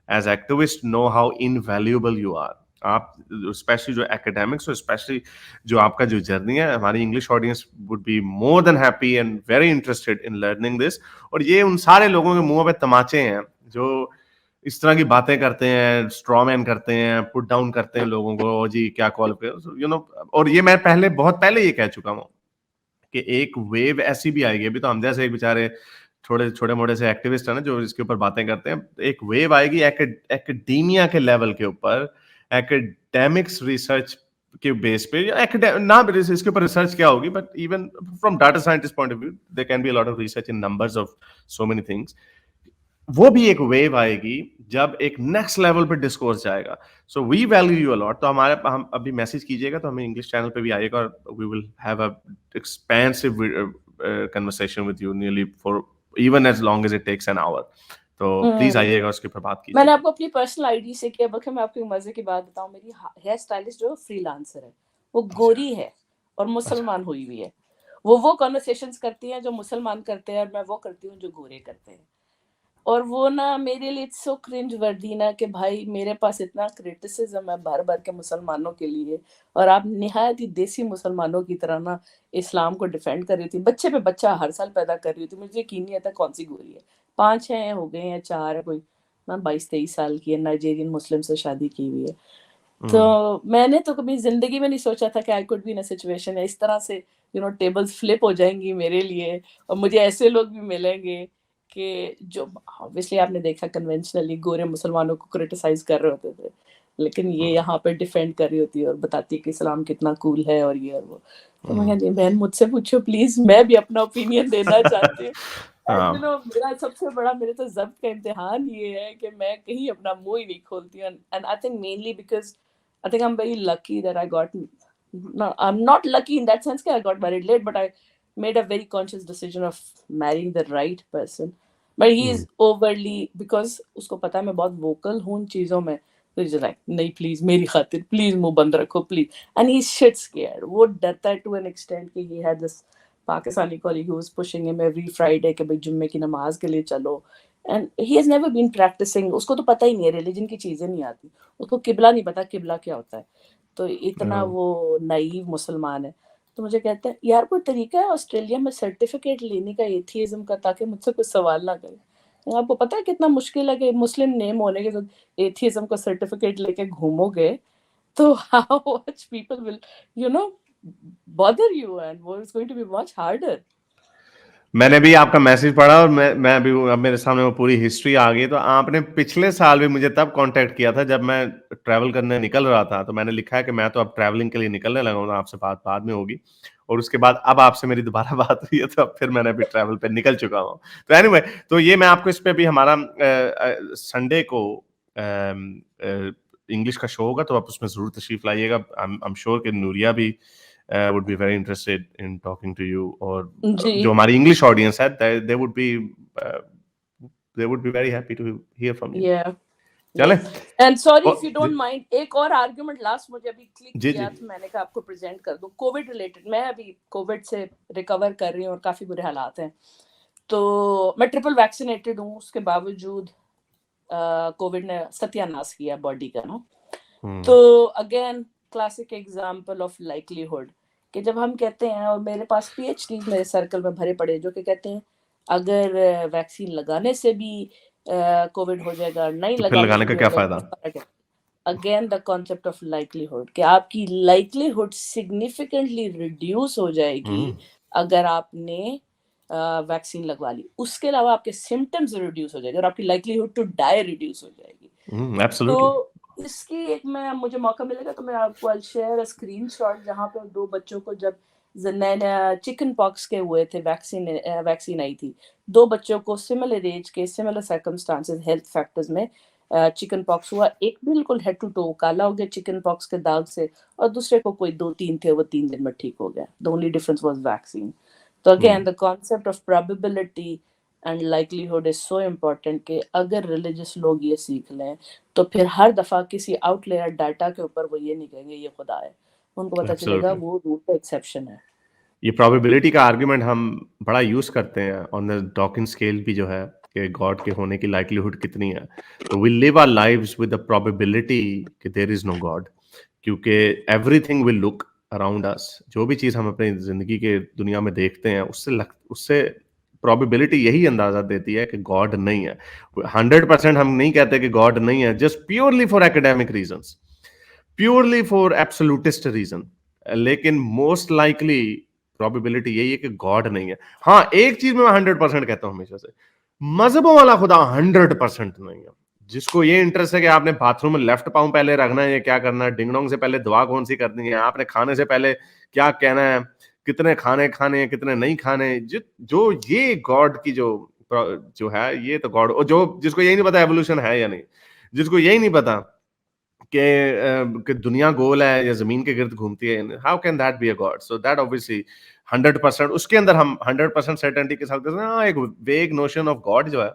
As activists know how invaluable you are. آپ especially جو ایکیڈیمکس اور especially جو آپ کا جو journey ہے, ہماری English audience would be more than happy and very interested in learning this. اور یہ ان سارے لوگوں کے منہ پہ تماچے ہیں جو اس طرح کی باتیں کرتے ہیں, اسٹرا مین کرتے ہیں, پٹ ڈاؤن کرتے ہیں لوگوں کو, جی کیا کال پہ, اور یہ میں بہت پہلے یہ کہہ چکا ہوں کہ ایک ویو ایسی بھی آئے گی. ابھی تو ہم جیسے ایک بیچارے چھوٹے موٹے سے ایکٹیوسٹ ہیں نا جو اس کے اوپر باتیں کرتے ہیں, ایک ویو آئے گی ایکڈیمیا کے لیول کے اوپر, ایکڈیمکس ریسرچ کے بیس پہ, نہ اس کے اوپر ریسرچ کیا ہوگی, but even from data scientist point of view there can be a lot of research in numbers of so many things. وہ بھی ایک ویو آئے گی جب ایک نیکسٹ لیول پہ ڈسکورس جائے گا. سو وی ویلیو یو الاٹ. تو ہم ابھی میسج کیجیے گا تو ہمیں انگلش چینل پہ بھی آئیے گا, اور we will have a expensive conversation with you nearly for even as long as it takes an hour. تو پلیز آئیے گا, اس کے اوپر بات کیجیے. میں نے آپ کو اپنی پرسنل آئی ڈی سے کیا, بلکہ میں آپ کو مزے کی بات بتاؤں, میری ہیئر اسٹائلسٹ جو فری لانسر ہے, وہ گوری ہے اور مسلمان ہوئی ہوئی ہے. وہ کنورسیشنز کرتی ہیں جو مسلمان کرتے ہیں, اور میں وہ کرتی ہوں جو گورے کرتے ہیں. اور وہ نا میرے لیے سو کرنج وردینا کہ بھائی میرے پاس اتنا کرٹیسزم ہے بھر بھر کے مسلمانوں کے لیے, اور آپ نہایت ہی دیسی مسلمانوں کی طرح نا اسلام کو ڈیفینڈ کر رہی تھی, بچے پہ بچہ ہر سال پیدا کر رہی تھی. مجھے یقین نہیں آتا کون سی گوری ہے, 5 ہیں ہو گئے ہیں, 4 ہے, کوئی نا 22-23 سال کی ہے, نائجیرین مسلم سے شادی کی ہوئی ہے. تو میں نے تو کبھی زندگی میں نہیں سوچا تھا کہ I could be in a situation اس طرح سے, ٹیبلز فلپ ہو جائیں گی میرے لیے, اور مجھے ایسے لوگ بھی ملیں گے کہ جو obviously آپ نے دیکھا کنونشنلی گورے مسلمانوں کو کرٹیسائز کر رہے ہوتے تھے, لیکن یہ یہاں پہ ڈیفینڈ کر رہی ہوتی ہے اور بتاتی ہے کہ اسلام کتنا کول ہے اور یہ اور وہ. تو میں کہتی بہن مجھ سے پوچھو پلیز, میں بھی اپنا اوپینین دینا چاہتی ہوں. میرا سب سے بڑا میرے تو ضبط کا امتحان یہ ہے کہ میں کہیں اپنا منہ ہی نہیں کھولتی ہوں. And I think mainly because I think I am very lucky that I got, I am not lucky in that sense کہ I got married late, but I made a very conscious decision of marrying the right person. But he is overly, because اس کو پتا ہے میں بہت vocal ہوں ان چیزوں میں, تو he's like نہیں پلیز میری خاطر پلیز منہ بند رکھو please. And he's shit scared. وہ ڈرتا ہے to an extent کہ he had this Pakistani colleague who was pushing him every Friday کہ بھائی جمعے کی نماز کے لیے چلو. And he has never been practicing. اس کو تو پتہ ہی نہیں ہے, ریلیجن کی چیزیں نہیں آتی, اس کو قبلہ نہیں پتا قبلہ کیا ہوتا ہے, تو اتنا وہ نائیو مسلمان ہے. تو مجھے کہتے ہیں یار کوئی طریقہ ہے آسٹریلیا میں سرٹیفکیٹ لینے کا ایتھیزم کا, تاکہ مجھ سے کوئی سوال نہ کرے. آپ کو پتا ہے کتنا مشکل ہے کہ مسلم نیم ہونے کے ساتھ ایتھیزم کا سرٹیفکیٹ لے کے گھومو گے, تو how much people will bother you, and it's going to be much harder. میں نے بھی آپ کا میسج پڑھا, اور میں بھی اب میرے سامنے وہ پوری ہسٹری آ گئی. تو آپ نے پچھلے سال بھی مجھے تب کانٹیکٹ کیا تھا جب میں ٹریول کرنے نکل رہا تھا, تو میں نے لکھا ہے کہ میں تو اب ٹریولنگ کے لیے نکلنے لگا ہوں, آپ سے بات بعد میں ہوگی. اور اس کے بعد اب آپ سے میری دوبارہ بات ہوئی ہے, تو اب پھر میں نے ابھی ٹریول پہ نکل چکا ہوں. تو اینی وے, تو یہ میں آپ کو اس پہ بھی ہمارا سنڈے کو انگلش کا شو ہوگا, تو آپ اس میں ضرور تشریف لائیے گا. I'm sure کہ نوریہ بھی would be very interested in talking to you, اور جو ہماری انگلش آڈینس ہے they would be very happy to hear from you. Yeah. چلیں, And sorry if you don't mind, ایک اور آرگومنٹ لاسٹ مجھے ابھی کلک جی کیا, تو میں نے کہا آپ کو پریزنٹ کر دوں. کووڈ ریلیٹڈ, میں ابھی کووڈ سے ریکور کر رہی ہوں اور کافی برے حالات ہیں. تو میں ٹرپل ویکسینیٹڈ ہوں, اس کے باوجود کووڈ نے ستیہ ناش کیا باڈی کا نا. تو again classic example of likelihood, کہ جب ہم کہتے ہیں, اور میرے پاس پی ایچ ڈیز میرے سرکل میں بھرے پڑے جو کہ کہتے ہیں اگر ویکسین لگانے سے بھی کووڈ ہو جائے گا, نہیں لگانے سے بھی ہو جائے گا. Again the concept of likelihood, کہ آپ کی لائکلیہڈ سگنیفیکنٹلی ریڈیوس ہو جائے گی اگر آپ نے वैक्सीन लगवा ली, उसके अलावा आपके सिम्पटम्स रिड्यूस हो जाएंगे और आपकी लाइक्लीहुड टू डाई रिड्यूस हो जाएगी। एब्सोल्युटली। तो इसकी एक मैं मुझे मौका मिलेगा तो मैं आपको आई शेयर अ स्क्रीनशॉट जहाँ पे 2 बच्चों को जब नए चिकन पॉक्स के हुए थे, वैक्सीन आई थी, 2 बच्चों को सिमिलर एज के सिमिलर सर्कमस्टांसेस हेल्थ फैक्टर्स में चिकन पॉक्स हुआ। एक बिल्कुल हेड टू टो काला हो गया चिकन पॉक्स के दाग से, और दूसरे को कोई 2-3 थे, वो 3 दिन में ठीक हो गया। The only difference was vaccine. तो again the concept of probability and likelihood is so important कि अगर रिलीजियस लोग ये सीख लें तो फिर हर दफ़ा किसी आउटलेयर डाटा के ऊपर वो ये नहीं कहेंगे ये खुदा है, उनको पता चलेगा एब्सोल्युटली। वो रूल का एक्सेप्शन है। ये प्रोबेबिलिटी का आर्गुमेंट हम बड़ा यूज करते हैं ऑन द डॉकिंग स्केल भी, जो है कि गॉड के होने की लाइक्लीहुड कितनी है। तो we live our lives with the probability कि देयर इज नो गॉड, क्योंकि everything will look around us. जो भी चीज़ हम अपनी जिंदगी के दुनिया में देखते हैं उससे प्रोबेबिलिटी यही अंदाजा देती है कि गॉड नहीं है। 100% हम नहीं कहते कि गॉड नहीं है, just purely for academic reasons, purely for absolutist reason. लेकिन मोस्ट लाइकली प्रोबेबिलिटी यही है कि गॉड नहीं है। हाँ, एक चीज में मैं 100% कहता हूं हमेशा से, मजहबों वाला खुदा 100% नहीं है। जिसको ये इंटरेस्ट है कि आपने बाथरूम में लेफ्ट पांव पहले रखना है, या क्या करना है, डिंगडोंग से पहले दुआ कौन सी करनी है, आपने खाने से पहले क्या कहना है, कितने खाने खाने हैं, कितने नहीं खाने, जो ये गॉड की जो है, ये तो गॉड, जो जिसको यही नहीं पता एवोल्यूशन है या नहीं, जिसको यही नहीं पता कि दुनिया गोल है या जमीन के गिर्द घूमती है, how can that be a God? So that obviously 100% उसके अंदर हम 100% सर्टेनिटी के साथ कहते हैं, हाँ, एक वेग नोशन ऑफ गॉड जो है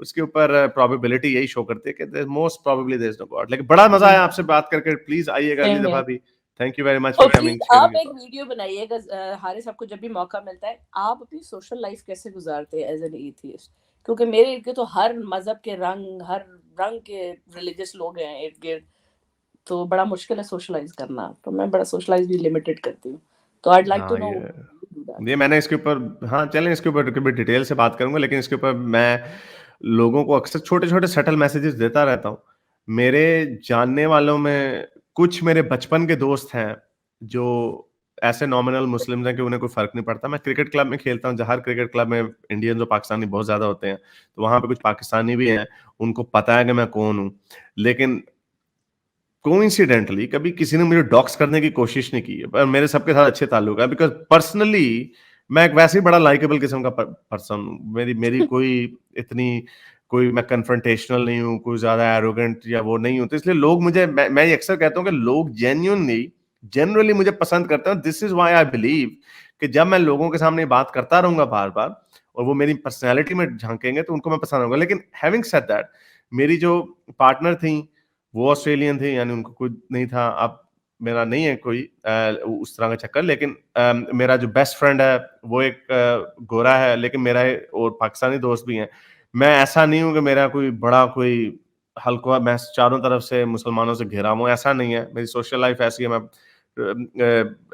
उसके ऊपर प्रोबेबिलिटी यही शो करती है कि most probably there is no God. लेकिन बड़ा मजा आया आपसे बात करके, प्लीज आइएगा अगली सेम दफा हियर। भी। थैंक यू वेरी मच और फॉर कमिंग, प्लीज शेयरिंग आप योर एक थॉट्स। वीडियो बनाइएगा, हारिस, आपको जब भी मौका मिलता है, आप अपनी सोशल लाइफ कैसे गुजारते हैं एज एन एथियस्ट, क्योंकि मेरे इर्द गिर्द तो हर मजहब के हर रंग के रिलीजियस लोग हैं इर्द गिर्द, तो बड़ा मुश्किल है सोशलाइज करना, तो मैं बड़ा सोशलाइज भी लिमिटेड करती हूँ। तो आई लाइक टू हाँ, नो ये मैंने इसके ऊपर, हाँ चलें, इसके ऊपर कभी डिटेल से बात करूंगा, लेकिन इसके ऊपर मैं लोगों को अक्सर छोटे छोटे सटल मैसेजेस देता रहता हूँ। मेरे जानने वालों में कुछ मेरे बचपन के दोस्त हैं जो ऐसे नॉमिनल मुस्लिम्स हैं कि उन्हें कोई फर्क नहीं पड़ता। मैं क्रिकेट क्लब में खेलता हूँ, जहाँ क्रिकेट क्लब में इंडियन और पाकिस्तानी बहुत ज्यादा होते हैं, तो वहां पे कुछ पाकिस्तानी भी हैं, उनको पता है कि मैं कौन हूँ। लेकिन कोइंसिडेंटली कभी किसी ने मुझे डॉक्स करने की कोशिश नहीं की है, पर मेरे सबके साथ अच्छे ताल्लुक है, बिकॉज पर्सनली मैं एक वैसे ही बड़ा लाइकेबल किस्म का पर्सन हूँ। मेरी मेरी कोई मैं कन्फ्रंटेशनल नहीं हूँ, कोई ज्यादा एरोगेंट या वो नहीं हूँ। तो इसलिए लोग मुझे, मैं ये अक्सर कहता हूँ कि लोग जनरली मुझे पसंद करते हैं। This is why I believe कि जब मैं लोगों के सामने बात करता रहूंगा बार बार, और वो मेरी पर्सनैलिटी में झांकेंगे, तो उनको मैं पसंद आऊंगा। लेकिन हैविंग सेड दैट, मेरी जो पार्टनर थी वो ऑस्ट्रेलियन थे, यानी उनको कोई नहीं था। अब मेरा नहीं है कोई उस तरह का चक्कर, लेकिन मेरा जो बेस्ट फ्रेंड है वो एक गोरा है, लेकिन मेरा और पाकिस्तानी दोस्त भी हैं। मैं ऐसा नहीं हूं कि मेरा कोई बड़ा कोई हल्का, मैं चारों तरफ से मुसलमानों से घिरा हूं, ऐसा नहीं है। मेरी सोशल लाइफ ऐसी है, मैं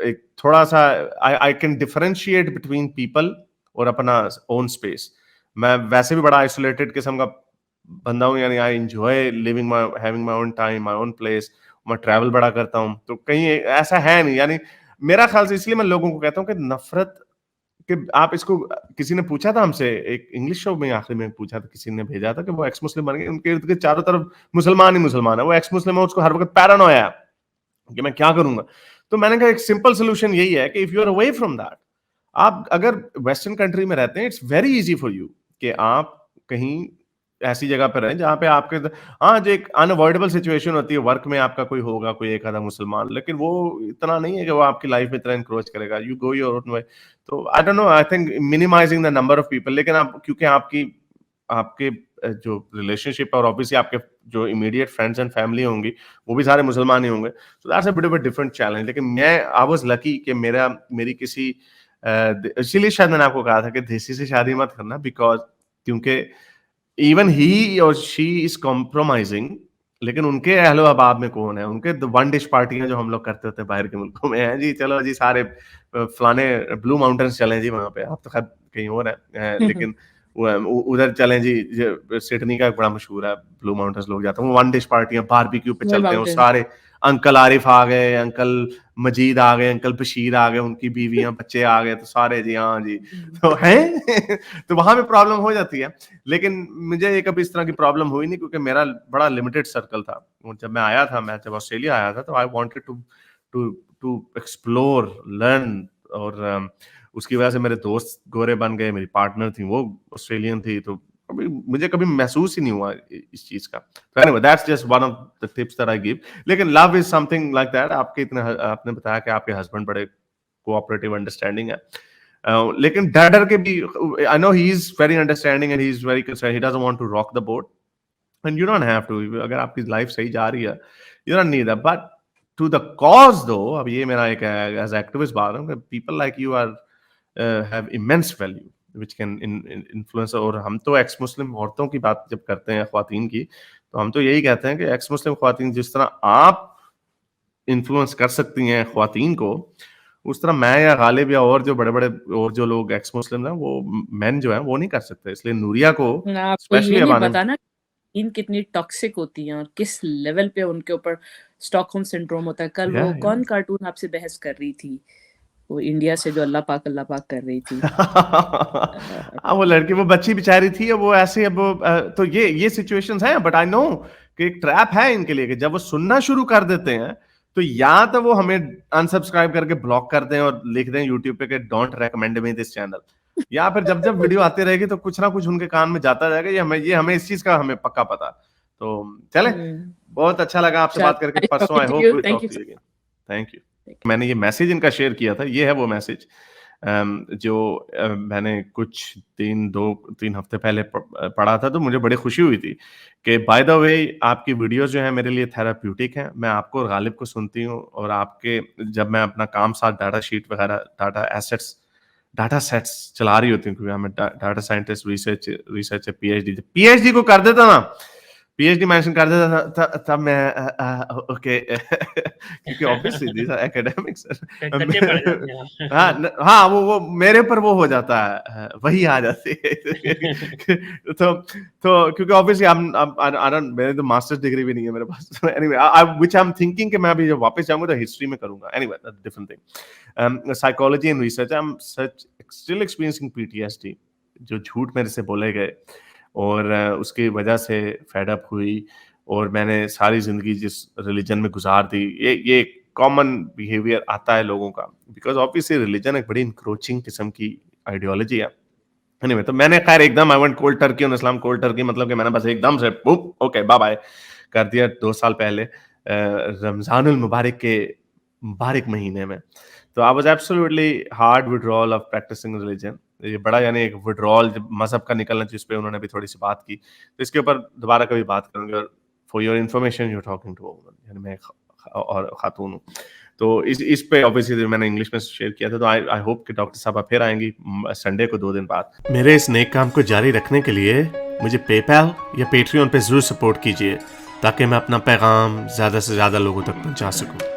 एक थोड़ा सा I can differentiate between people और अपना ओन स्पेस। मैं वैसे भी बड़ा आइसोलेटेड किस्म का बंदा हूँ, यानी I enjoy living my having my own time, my own place. मैं ट्रैवल बड़ा करता हूँ, तो कहीं ऐसा है नहीं। यानी मेरा ख्याल से इसलिए मैं लोगों को कहता हूँ कि नफरत कि आप इसको, किसी ने पूछा था हमसे, एक इंग्लिश शो में आखिरी में पूछा था, किसी ने भेजा था कि वो एक्स मुस्लिम बन गए, उनके इर्द गिर्द चारों तरफ मुसलमान ही मुसलमान है, वो एक्स मुस्लिम है, उसको हर वक्त पैरानोया है कि मैं क्या करूंगा। तो मैंने कहा एक सिंपल सोल्यूशन यही है कि if you are away from that, आप अगर वेस्टर्न कंट्री में रहते हैं, it's very easy for you कि आप कहीं ऐसी जगह पर रहें जहाँ पे आपके, हाँ, जो एक अनअवॉइडेबल सिचुएशन होती है वर्क में, आपका कोई होगा, कोई एक आधा मुसलमान, लेकिन वो इतना नहीं है कि वो आपकी लाइफ में इतना इंक्रोच करेगा। You go your own way. तो I don't know, I think minimising the number of people, लेकिन आप, क्योंकि आपके जो रिलेशनशिप और ऑब्वियसली आपके जो इमीडिएट फ्रेंड्स एंड फैमिली होंगी वो भी सारे मुसलमान ही होंगे, so that's a bit of a different challenge. लेकिन मैं आई वाज लकी कि मेरी किसी, इसीलिए शायद मैंने आपको कहा था कि देसी से शादी मत करना, बिकॉज क्योंकि इवन ही और शी इज कॉम्प्रोमाइजिंग, लेकिन उनके अहलो अहबाब में कौन है? उनके वन डिश पार्टियां जो हम लोग करते होते हैं बाहर के मुल्कों में, हैं जी, चलो जी सारे फलाने ब्लू माउंटेन्स चलें जी वहां पे, आप तो खैर कहीं और है, लेकिन उधर चलें जी, सिडनी का एक बड़ा मशहूर है ब्लू माउंटेन्स, लोग जाते हैं, वो वन डिश पार्टियां, बारबेक्यू पे ब्लू चलते हैं, वो माउंटेन। सारे انکل عارف آ گئے, انکل مجید آ گئے, انکل بشیر آ گئے, ان کی بیویاں بچے آ گئے, تو سارے جی ہاں جی تو ہیں تو وہاں پہ پرابلم ہو جاتی ہے. لیکن مجھے یہ کبھی اس طرح کی پرابلم ہوئی نہیں, کیونکہ میرا بڑا لمیٹڈ سرکل تھا. جب میں آیا تھا, میں جب آسٹریلیا آیا تھا, تو I wanted to explore, learn, اور اس کی وجہ سے میرے دوست گورے بن گئے, میری پارٹنر تھی وہ آسٹریلین تھی, تو مجھے کبھی محسوس ہی نہیں ہوا اس چیز کا. So anyway, that's just one of the tips that I give. لیکن love is something like that. آپ نے بتایا کہ آپ کے ہسبینڈ بڑے کوآپریٹیو انڈرسٹینڈنگ ہے, لیکن ڈر کے بھی I know he is very understanding and he is very concerned. He doesn't want to rock the boat and you don't have to. اگر آپ کی لائف صحیح جا رہی ہے, you don't need that. But to the cause though, اب یہ میرا ایک ایز ایکٹیوسٹ بات ہے کہ people like you are have immense value which can influence. اور ہم تو ایکس مسلم عورتوں کی بات جب کرتے ہیں, خواتین کی, تو ہم تو یہی کہتے ہیں کہ ایکس مسلم خواتین جس طرح آپ انفلوئنس کر سکتی ہیں خواتین کو, اس طرح میں یا غالب یا اور جو بڑے بڑے اور جو لوگ ایکس مسلم ہیں, وہ مین جو ہیں وہ نہیں کر سکتے. اس لیے نوریا کو آپ کو یہ نہیں پتا نا ان کتنی ٹاکسک ہوتی ہیں اور کس لیول پہ ان کے اوپر اسٹاک ہوم سنڈروم ہوتا ہے. کل وہ کون کارٹون آپ سے بحث کر رہی تھی, وہ انڈیا سے جو اللہ پاک کر رہی تھی, وہ لڑکی, وہ بچی بیچاری تھی, وہ ایسے. اب تو یہ سچویشنز ہیں, بٹ آئی نو کہ ایک ٹریپ ہے ان کے لیے کہ جب وہ سننا شروع کر دیتے ہیں تو یا تو وہ ہمیں انسبسکرائب کر کے بلاک کر دیں اور لکھ دیں یوٹیوب پہ کہ don't recommend me this channel, یا پھر جب ویڈیو آتی رہے گی تو کچھ نہ کچھ ان کے کان میں جاتا جائے گا. یہ ہمیں اس چیز کا ہمیں پکا پتا. تو چلیں, بہت اچھا لگا آپ سے بات کر کے پرسوں. I hope talk to you again. Thank you. میں نے یہ میسج ان کا شیئر کیا تھا, یہ ہے وہ میسج جو میں نے کچھ 3 ہفتے پہلے پڑھا تھا, تو مجھے بڑی خوشی ہوئی تھی کہ بائی دا وے آپ کی ویڈیوز جو ہیں میرے لیے تھراپیوٹک ہیں. میں آپ کو اور غالب کو سنتی ہوں, اور آپ کے جب میں اپنا کام ساتھ ڈاٹا شیٹ وغیرہ ڈاٹا سیٹس چلا رہی ہوتی ہوں, کیونکہ ہمیں data scientist research P H D کو کر دیتا نا, پی ایچ ڈی مینشن کر دیتا تھا, تب میں اوکے, کیونکہ obviously these are academics. ہاں وہ میرے پر وہ ہو جاتا ہے, وہی آ جاتی ہے. تو کیونکہ obviously میرے تو ماسٹرز ڈگری بھی نہیں ہے میرے پاس. Anyway, which I'm thinking کہ میں ابھی جب واپس جاؤں گا تو ہسٹری میں کروں گا. Anyway, that's a different thing. Psychology and research. I'm still experiencing PTSD, جو جھوٹ میرے سے بولے گئے اور اس کی وجہ سے فیڈ اپ ہوئی, اور میں نے ساری زندگی جس ریلیجن میں گزار دی. یہ کامن بیہیویئر آتا ہے لوگوں کا, بیکاز آبویسلی ریلیجن ایک بڑی انکروچنگ قسم کی آئیڈیالوجی ہے. Anyway, تو میں نے خیر ایک دم I went cold turkey on Islam. cold turkey مطلب کہ میں نے بس ایک دم سے اوکے بائے بائے کر دیا 2 سال پہلے رمضان المبارک کے مبارک مہینے میں. تو I was absolutely hard withdrawal of practicing religion. یہ بڑا یعنی ایک withdrawal مذہب کا نکلنا, جس پہ انہوں نے بھی تھوڑی سی بات کی, تو اس کے اوپر دوبارہ کبھی بات کروں گے. For your information, you're talking to a woman, یعنی میں اور خاتون ہوں. تو اس پہ obviously میں نے انگلش میں شیئر کیا تھا. تو I hope کہ ڈاکٹر صاحبہ پھر آئیں گی سنڈے کو 2 دن بعد. میرے اس نیک کام کو جاری رکھنے کے لیے مجھے پے پیل یا پیٹریون پہ ضرور سپورٹ کیجیے, تاکہ میں اپنا پیغام زیادہ سے زیادہ لوگوں تک پہنچا سکوں.